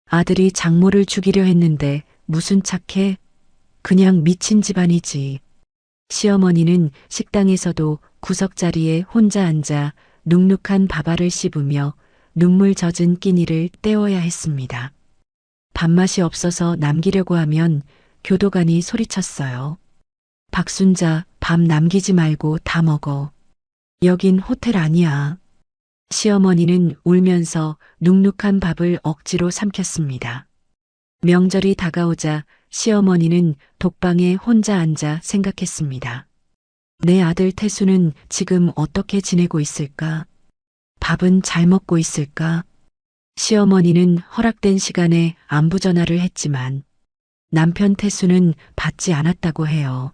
아들이 장모를 죽이려 했는데 무슨 착해? 그냥 미친 집안이지. 시어머니는 식당에서도 구석자리에 혼자 앉아 눅눅한 밥알을 씹으며 눈물 젖은 끼니를 때워야 했습니다. 밥맛이 없어서 남기려고 하면 교도관이 소리쳤어요. 박순자, 밥 남기지 말고 다 먹어. 여긴 호텔 아니야. 시어머니는 울면서 눅눅한 밥을 억지로 삼켰습니다. 명절이 다가오자 시어머니는 독방에 혼자 앉아 생각했습니다. 내 아들 태수는 지금 어떻게 지내고 있을까? 밥은 잘 먹고 있을까? 시어머니는 허락된 시간에 안부 전화를 했지만 남편 태수는 받지 않았다고 해요.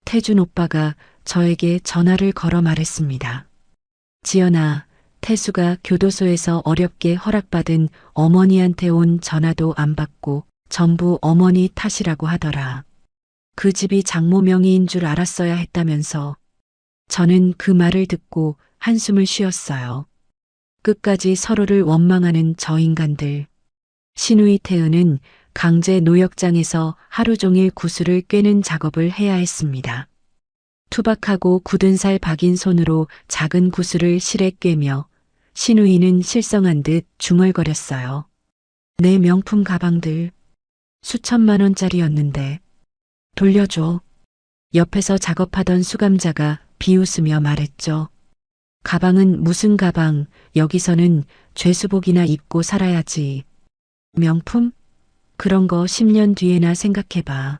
태준 오빠가 저에게 전화를 걸어 말했습니다. 지연아, 태수가 교도소에서 어렵게 허락받은 어머니한테 온 전화도 안 받고 전부 어머니 탓이라고 하더라. 그 집이 장모 명의인 줄 알았어야 했다면서. 저는 그 말을 듣고 한숨을 쉬었어요. 끝까지 서로를 원망하는 저 인간들. 신우이 태은은 강제 노역장에서 하루 종일 구슬을 꿰는 작업을 해야 했습니다. 투박하고 굳은 살 박인 손으로 작은 구슬을 실에 꿰며 신우이는 실성한 듯 중얼거렸어요. 내 명품 가방들 수천만 원짜리였는데 돌려줘. 옆에서 작업하던 수감자가 비웃으며 말했죠. 가방은 무슨 가방, 여기서는 죄수복이나 입고 살아야지. 명품? 그런 거 10년 뒤에나 생각해봐.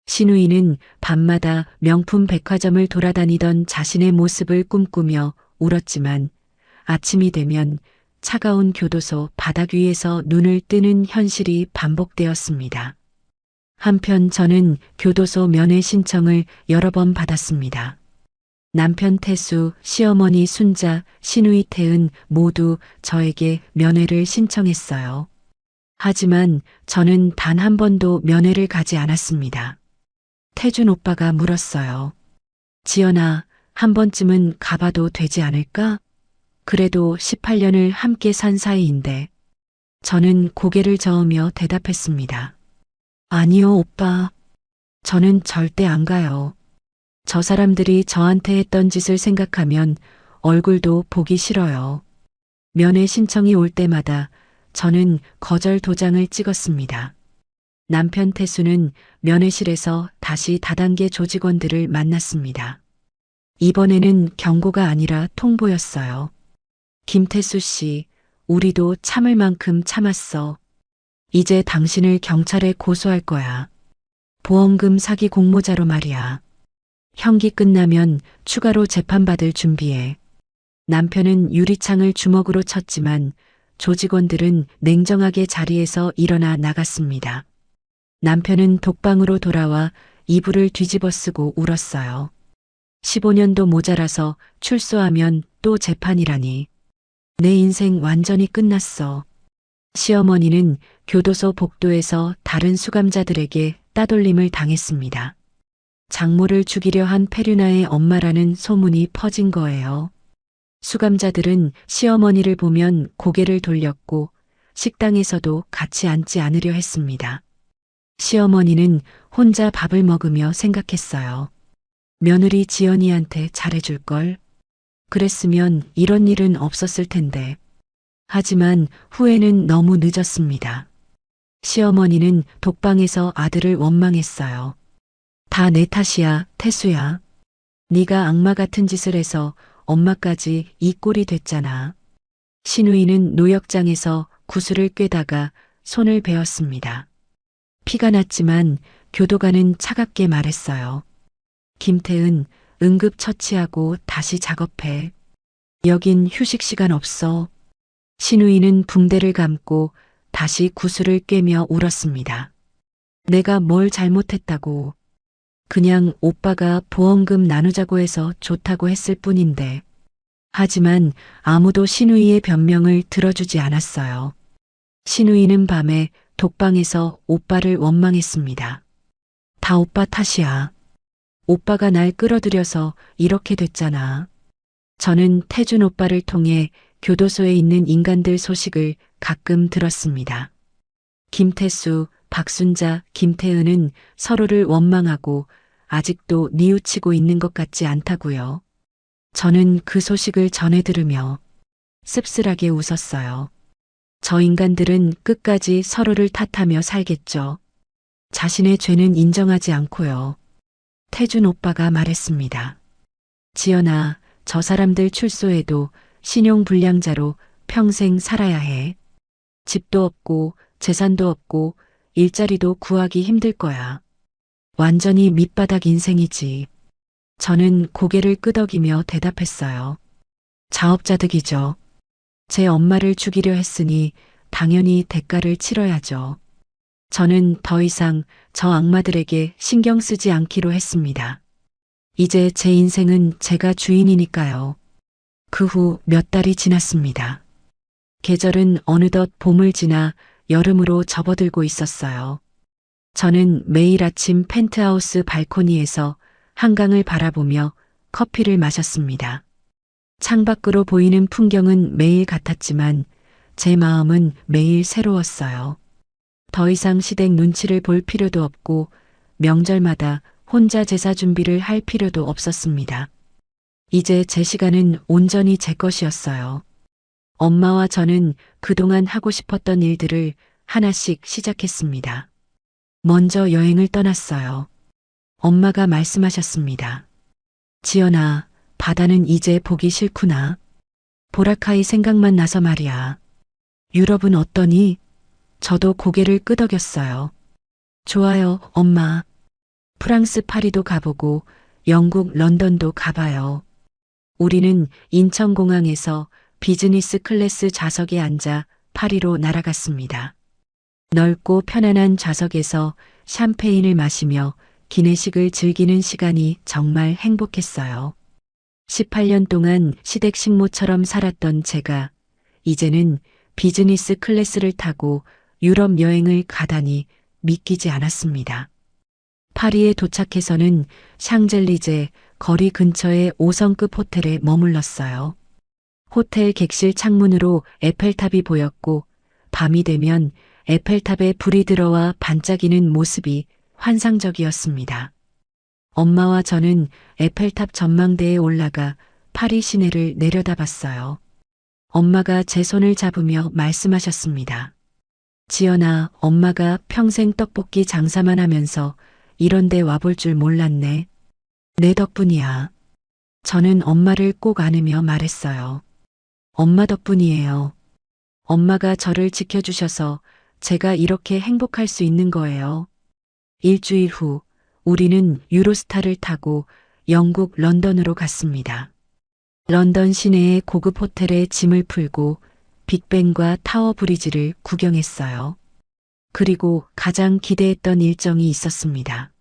신우이는 밤마다 명품 백화점을 돌아다니던 자신의 모습을 꿈꾸며 울었지만 아침이 되면 차가운 교도소 바닥 위에서 눈을 뜨는 현실이 반복되었습니다. 한편 저는 교도소 면회 신청을 여러 번 받았습니다. 남편 태수, 시어머니 순자, 신우이 태은 모두 저에게 면회를 신청했어요. 하지만 저는 단 한 번도 면회를 가지 않았습니다. 태준 오빠가 물었어요. 지연아, 한 번쯤은 가봐도 되지 않을까? 그래도 18년을 함께 산 사이인데. 저는 고개를 저으며 대답했습니다. 아니요, 오빠. 저는 절대 안 가요. 저 사람들이 저한테 했던 짓을 생각하면 얼굴도 보기 싫어요. 면회 신청이 올 때마다 저는 거절 도장을 찍었습니다. 남편 태수는 면회실에서 다시 다단계 조직원들을 만났습니다. 이번에는 경고가 아니라 통보였어요. 김태수 씨, 우리도 참을 만큼 참았어. 이제 당신을 경찰에 고소할 거야. 보험금 사기 공모자로 말이야. 형기 끝나면 추가로 재판받을 준비해. 남편은 유리창을 주먹으로 쳤지만 조직원들은 냉정하게 자리에서 일어나 나갔습니다. 남편은 독방으로 돌아와 이불을 뒤집어 쓰고 울었어요. 15년도 모자라서 출소하면 또 재판이라니. 내 인생 완전히 끝났어. 시어머니는 교도소 복도에서 다른 수감자들에게 따돌림을 당했습니다. 장모를 죽이려 한 페류나의 엄마라는 소문이 퍼진 거예요. 수감자들은 시어머니를 보면 고개를 돌렸고 식당에서도 같이 앉지 않으려 했습니다. 시어머니는 혼자 밥을 먹으며 생각했어요. 며느리 지연이한테 잘해줄걸. 그랬으면 이런 일은 없었을 텐데. 하지만 후회는 너무 늦었습니다. 시어머니는 독방에서 아들을 원망했어요. 다 내 탓이야, 태수야. 네가 악마 같은 짓을 해서 엄마까지 이 꼴이 됐잖아. 신우이는 노역장에서 구슬을 꿰다가 손을 베었습니다. 피가 났지만 교도관은 차갑게 말했어요. 김태은, 응급처치하고 다시 작업해. 여긴 휴식 시간 없어. 신우이는 붕대를 감고 다시 구슬을 꿰며 울었습니다. 내가 뭘 잘못했다고. 그냥 오빠가 보험금 나누자고 해서 좋다고 했을 뿐인데. 하지만 아무도 신우이의 변명을 들어주지 않았어요. 신우이는 밤에 독방에서 오빠를 원망했습니다. 다 오빠 탓이야. 오빠가 날 끌어들여서 이렇게 됐잖아. 저는 태준 오빠를 통해 교도소에 있는 인간들 소식을 가끔 들었습니다. 김태수, 박순자, 김태은은 서로를 원망하고 아직도 뉘우치고 있는 것 같지 않다고요. 저는 그 소식을 전해 들으며 씁쓸하게 웃었어요. 저 인간들은 끝까지 서로를 탓하며 살겠죠. 자신의 죄는 인정하지 않고요. 태준 오빠가 말했습니다. 지연아, 저 사람들 출소해도 신용불량자로 평생 살아야 해. 집도 없고 재산도 없고 일자리도 구하기 힘들 거야. 완전히 밑바닥 인생이지. 저는 고개를 끄덕이며 대답했어요. 자업자득이죠. 제 엄마를 죽이려 했으니 당연히 대가를 치러야죠. 저는 더 이상 저 악마들에게 신경 쓰지 않기로 했습니다. 이제 제 인생은 제가 주인이니까요. 그 후 몇 달이 지났습니다. 계절은 어느덧 봄을 지나 여름으로 접어들고 있었어요. 저는 매일 아침 펜트하우스 발코니에서 한강을 바라보며 커피를 마셨습니다. 창밖으로 보이는 풍경은 매일 같았지만 제 마음은 매일 새로웠어요. 더 이상 시댁 눈치를 볼 필요도 없고 명절마다 혼자 제사 준비를 할 필요도 없었습니다. 이제 제 시간은 온전히 제 것이었어요. 엄마와 저는 그동안 하고 싶었던 일들을 하나씩 시작했습니다. 먼저 여행을 떠났어요. 엄마가 말씀하셨습니다. 지연아, 바다는 이제 보기 싫구나. 보라카이 생각만 나서 말이야. 유럽은 어떠니? 저도 고개를 끄덕였어요. 좋아요, 엄마. 프랑스 파리도 가보고 영국 런던도 가봐요. 우리는 인천공항에서 비즈니스 클래스 좌석에 앉아 파리로 날아갔습니다. 넓고 편안한 좌석에서 샴페인을 마시며 기내식을 즐기는 시간이 정말 행복했어요. 18년 동안 시댁 식모처럼 살았던 제가 이제는 비즈니스 클래스를 타고 유럽 여행을 가다니 믿기지 않았습니다. 파리에 도착해서는 샹젤리제 거리 근처의 5성급 호텔에 머물렀어요. 호텔 객실 창문으로 에펠탑이 보였고 밤이 되면 에펠탑에 불이 들어와 반짝이는 모습이 환상적이었습니다. 엄마와 저는 에펠탑 전망대에 올라가 파리 시내를 내려다봤어요. 엄마가 제 손을 잡으며 말씀하셨습니다. 지연아, 엄마가 평생 떡볶이 장사만 하면서 이런 데 와볼 줄 몰랐네. 내 덕분이야. 저는 엄마를 꼭 안으며 말했어요. 엄마 덕분이에요. 엄마가 저를 지켜주셔서 제가 이렇게 행복할 수 있는 거예요. 일주일 후 우리는 유로스타를 타고 영국 런던으로 갔습니다. 런던 시내의 고급 호텔에 짐을 풀고 빅벤과 타워 브리지를 구경했어요. 그리고 가장 기대했던 일정이 있었습니다.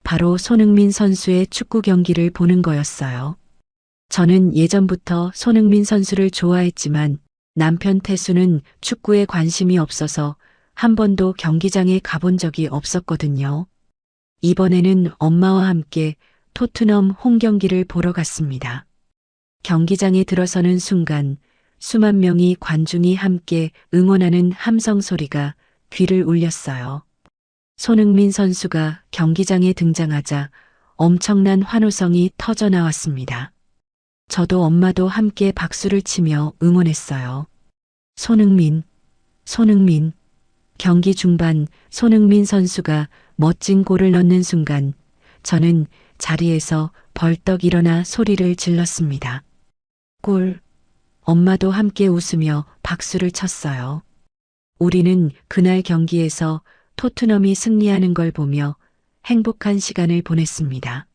바로 손흥민 선수의 축구 경기를 보는 거였어요. 저는 예전부터 손흥민 선수를 좋아했지만 남편 태수는 축구에 관심이 없어서 한 번도 경기장에 가본 적이 없었거든요. 이번에는 엄마와 함께 토트넘 홈 경기를 보러 갔습니다. 경기장에 들어서는 순간 수만 명의 관중이 함께 응원하는 함성 소리가 귀를 울렸어요. 손흥민 선수가 경기장에 등장하자 엄청난 환호성이 터져 나왔습니다. 저도 엄마도 함께 박수를 치며 응원했어요. 손흥민, 손흥민. 경기 중반 손흥민 선수가 멋진 골을 넣는 순간 저는 자리에서 벌떡 일어나 소리를 질렀습니다. 골. 엄마도 함께 웃으며 박수를 쳤어요. 우리는 그날 경기에서 토트넘이 승리하는 걸 보며 행복한 시간을 보냈습니다.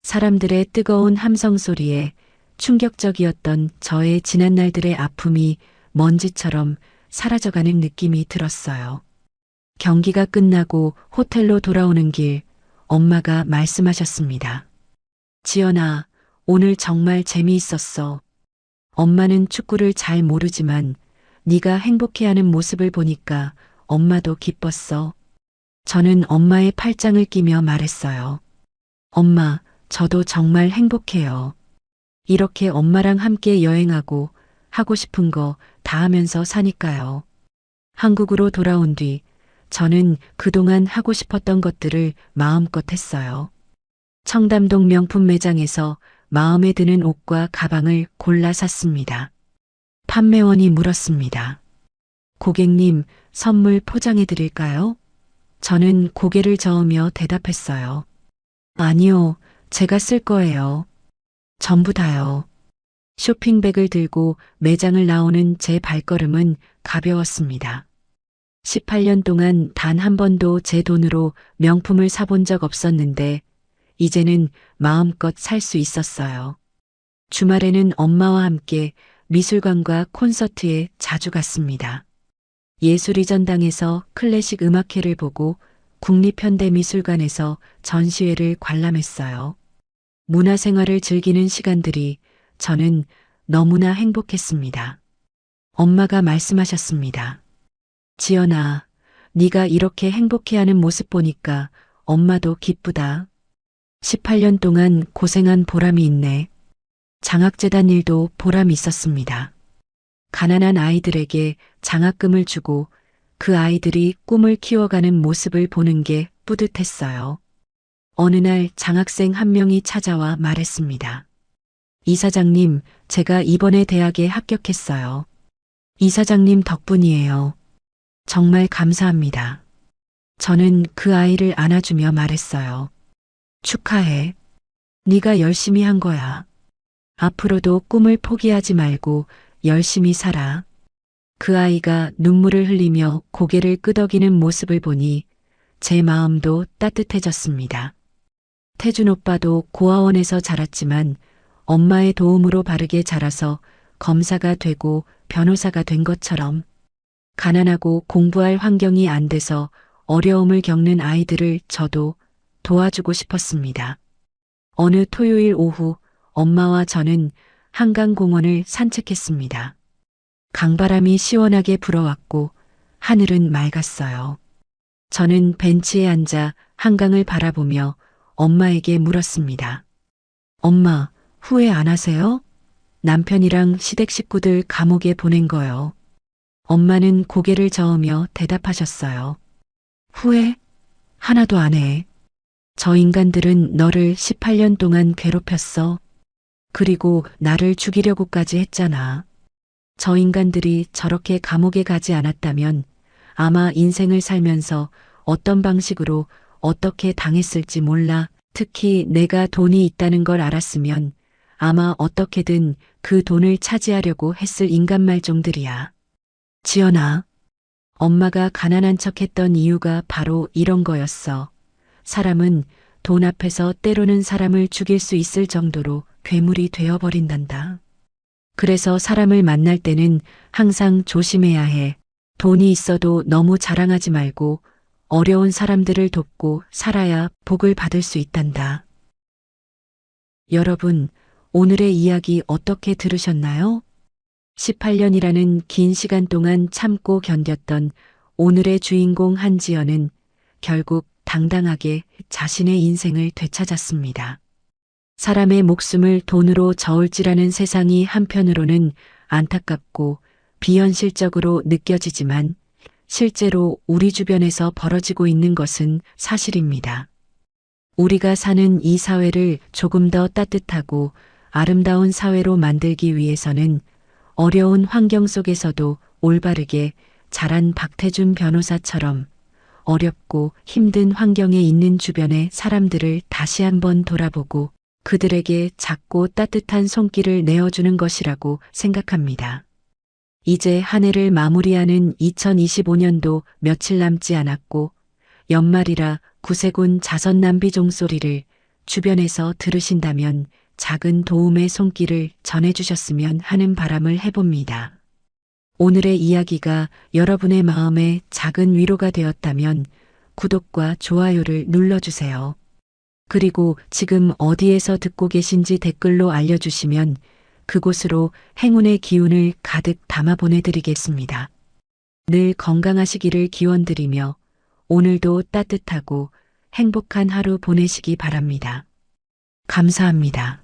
사람들의 뜨거운 함성 소리에 충격적이었던 저의 지난날들의 아픔이 먼지처럼 사라져가는 느낌이 들었어요. 경기가 끝나고 호텔로 돌아오는 길, 엄마가 말씀하셨습니다. 지연아, 오늘 정말 재미있었어. 엄마는 축구를 잘 모르지만 네가 행복해하는 모습을 보니까 엄마도 기뻤어. 저는 엄마의 팔짱을 끼며 말했어요. 엄마, 저도 정말 행복해요. 이렇게 엄마랑 함께 여행하고 하고 싶은 거 다 하면서 사니까요. 한국으로 돌아온 뒤 저는 그동안 하고 싶었던 것들을 마음껏 했어요. 청담동 명품 매장에서 마음에 드는 옷과 가방을 골라 샀습니다. 판매원이 물었습니다. 고객님, 선물 포장해 드릴까요? 저는 고개를 저으며 대답했어요. 아니요, 제가 쓸 거예요. 전부 다요. 쇼핑백을 들고 매장을 나오는 제 발걸음은 가벼웠습니다. 18년 동안 단 한 번도 제 돈으로 명품을 사본 적 없었는데, 이제는 마음껏 살 수 있었어요. 주말에는 엄마와 함께 미술관과 콘서트에 자주 갔습니다. 예술이전당에서 클래식 음악회를 보고 국립현대미술관에서 전시회를 관람했어요. 문화생활을 즐기는 시간들이 저는 너무나 행복했습니다. 엄마가 말씀하셨습니다. 지연아, 네가 이렇게 행복해하는 모습 보니까 엄마도 기쁘다. 18년 동안 고생한 보람이 있네. 장학재단 일도 보람이 있었습니다. 가난한 아이들에게 장학금을 주고 그 아이들이 꿈을 키워가는 모습을 보는 게 뿌듯했어요. 어느 날 장학생 한 명이 찾아와 말했습니다. 이사장님, 제가 이번에 대학에 합격했어요. 이사장님 덕분이에요. 정말 감사합니다. 저는 그 아이를 안아주며 말했어요. 축하해. 네가 열심히 한 거야. 앞으로도 꿈을 포기하지 말고 열심히 살아. 그 아이가 눈물을 흘리며 고개를 끄덕이는 모습을 보니 제 마음도 따뜻해졌습니다. 태준 오빠도 고아원에서 자랐지만 엄마의 도움으로 바르게 자라서 검사가 되고 변호사가 된 것처럼 가난하고 공부할 환경이 안 돼서 어려움을 겪는 아이들을 저도 도와주고 싶었습니다. 어느 토요일 오후 엄마와 저는 한강공원을 산책했습니다. 강바람이 시원하게 불어왔고 하늘은 맑았어요. 저는 벤치에 앉아 한강을 바라보며 엄마에게 물었습니다. 엄마, 후회 안 하세요? 남편이랑 시댁 식구들 감옥에 보낸 거요. 엄마는 고개를 저으며 대답하셨어요. 후회? 하나도 안 해. 저 인간들은 너를 18년 동안 괴롭혔어. 그리고 나를 죽이려고까지 했잖아. 저 인간들이 저렇게 감옥에 가지 않았다면 아마 인생을 살면서 어떤 방식으로 어떻게 당했을지 몰라. 특히 내가 돈이 있다는 걸 알았으면 아마 어떻게든 그 돈을 차지하려고 했을 인간 말종들이야. 지연아, 엄마가 가난한 척 했던 이유가 바로 이런 거였어. 사람은 돈 앞에서 때로는 사람을 죽일 수 있을 정도로 괴물이 되어버린단다. 그래서 사람을 만날 때는 항상 조심해야 해. 돈이 있어도 너무 자랑하지 말고 어려운 사람들을 돕고 살아야 복을 받을 수 있단다. 여러분, 오늘의 이야기 어떻게 들으셨나요? 18년이라는 긴 시간 동안 참고 견뎠던 오늘의 주인공 한지연은 결국 당당하게 자신의 인생을 되찾았습니다. 사람의 목숨을 돈으로 저울질하는 세상이 한편으로는 안타깝고 비현실적으로 느껴지지만 실제로 우리 주변에서 벌어지고 있는 것은 사실입니다. 우리가 사는 이 사회를 조금 더 따뜻하고 아름다운 사회로 만들기 위해서는 어려운 환경 속에서도 올바르게 자란 박태준 변호사처럼 어렵고 힘든 환경에 있는 주변의 사람들을 다시 한번 돌아보고 그들에게 작고 따뜻한 손길을 내어주는 것이라고 생각합니다. 이제 한 해를 마무리하는 2025년도 며칠 남지 않았고 연말이라 구세군 자선 낭비 종소리를 주변에서 들으신다면 작은 도움의 손길을 전해주셨으면 하는 바람을 해봅니다. 오늘의 이야기가 여러분의 마음에 작은 위로가 되었다면 구독과 좋아요를 눌러주세요. 그리고 지금 어디에서 듣고 계신지 댓글로 알려주시면 그곳으로 행운의 기운을 가득 담아 보내드리겠습니다. 늘 건강하시기를 기원드리며 오늘도 따뜻하고 행복한 하루 보내시기 바랍니다. 감사합니다.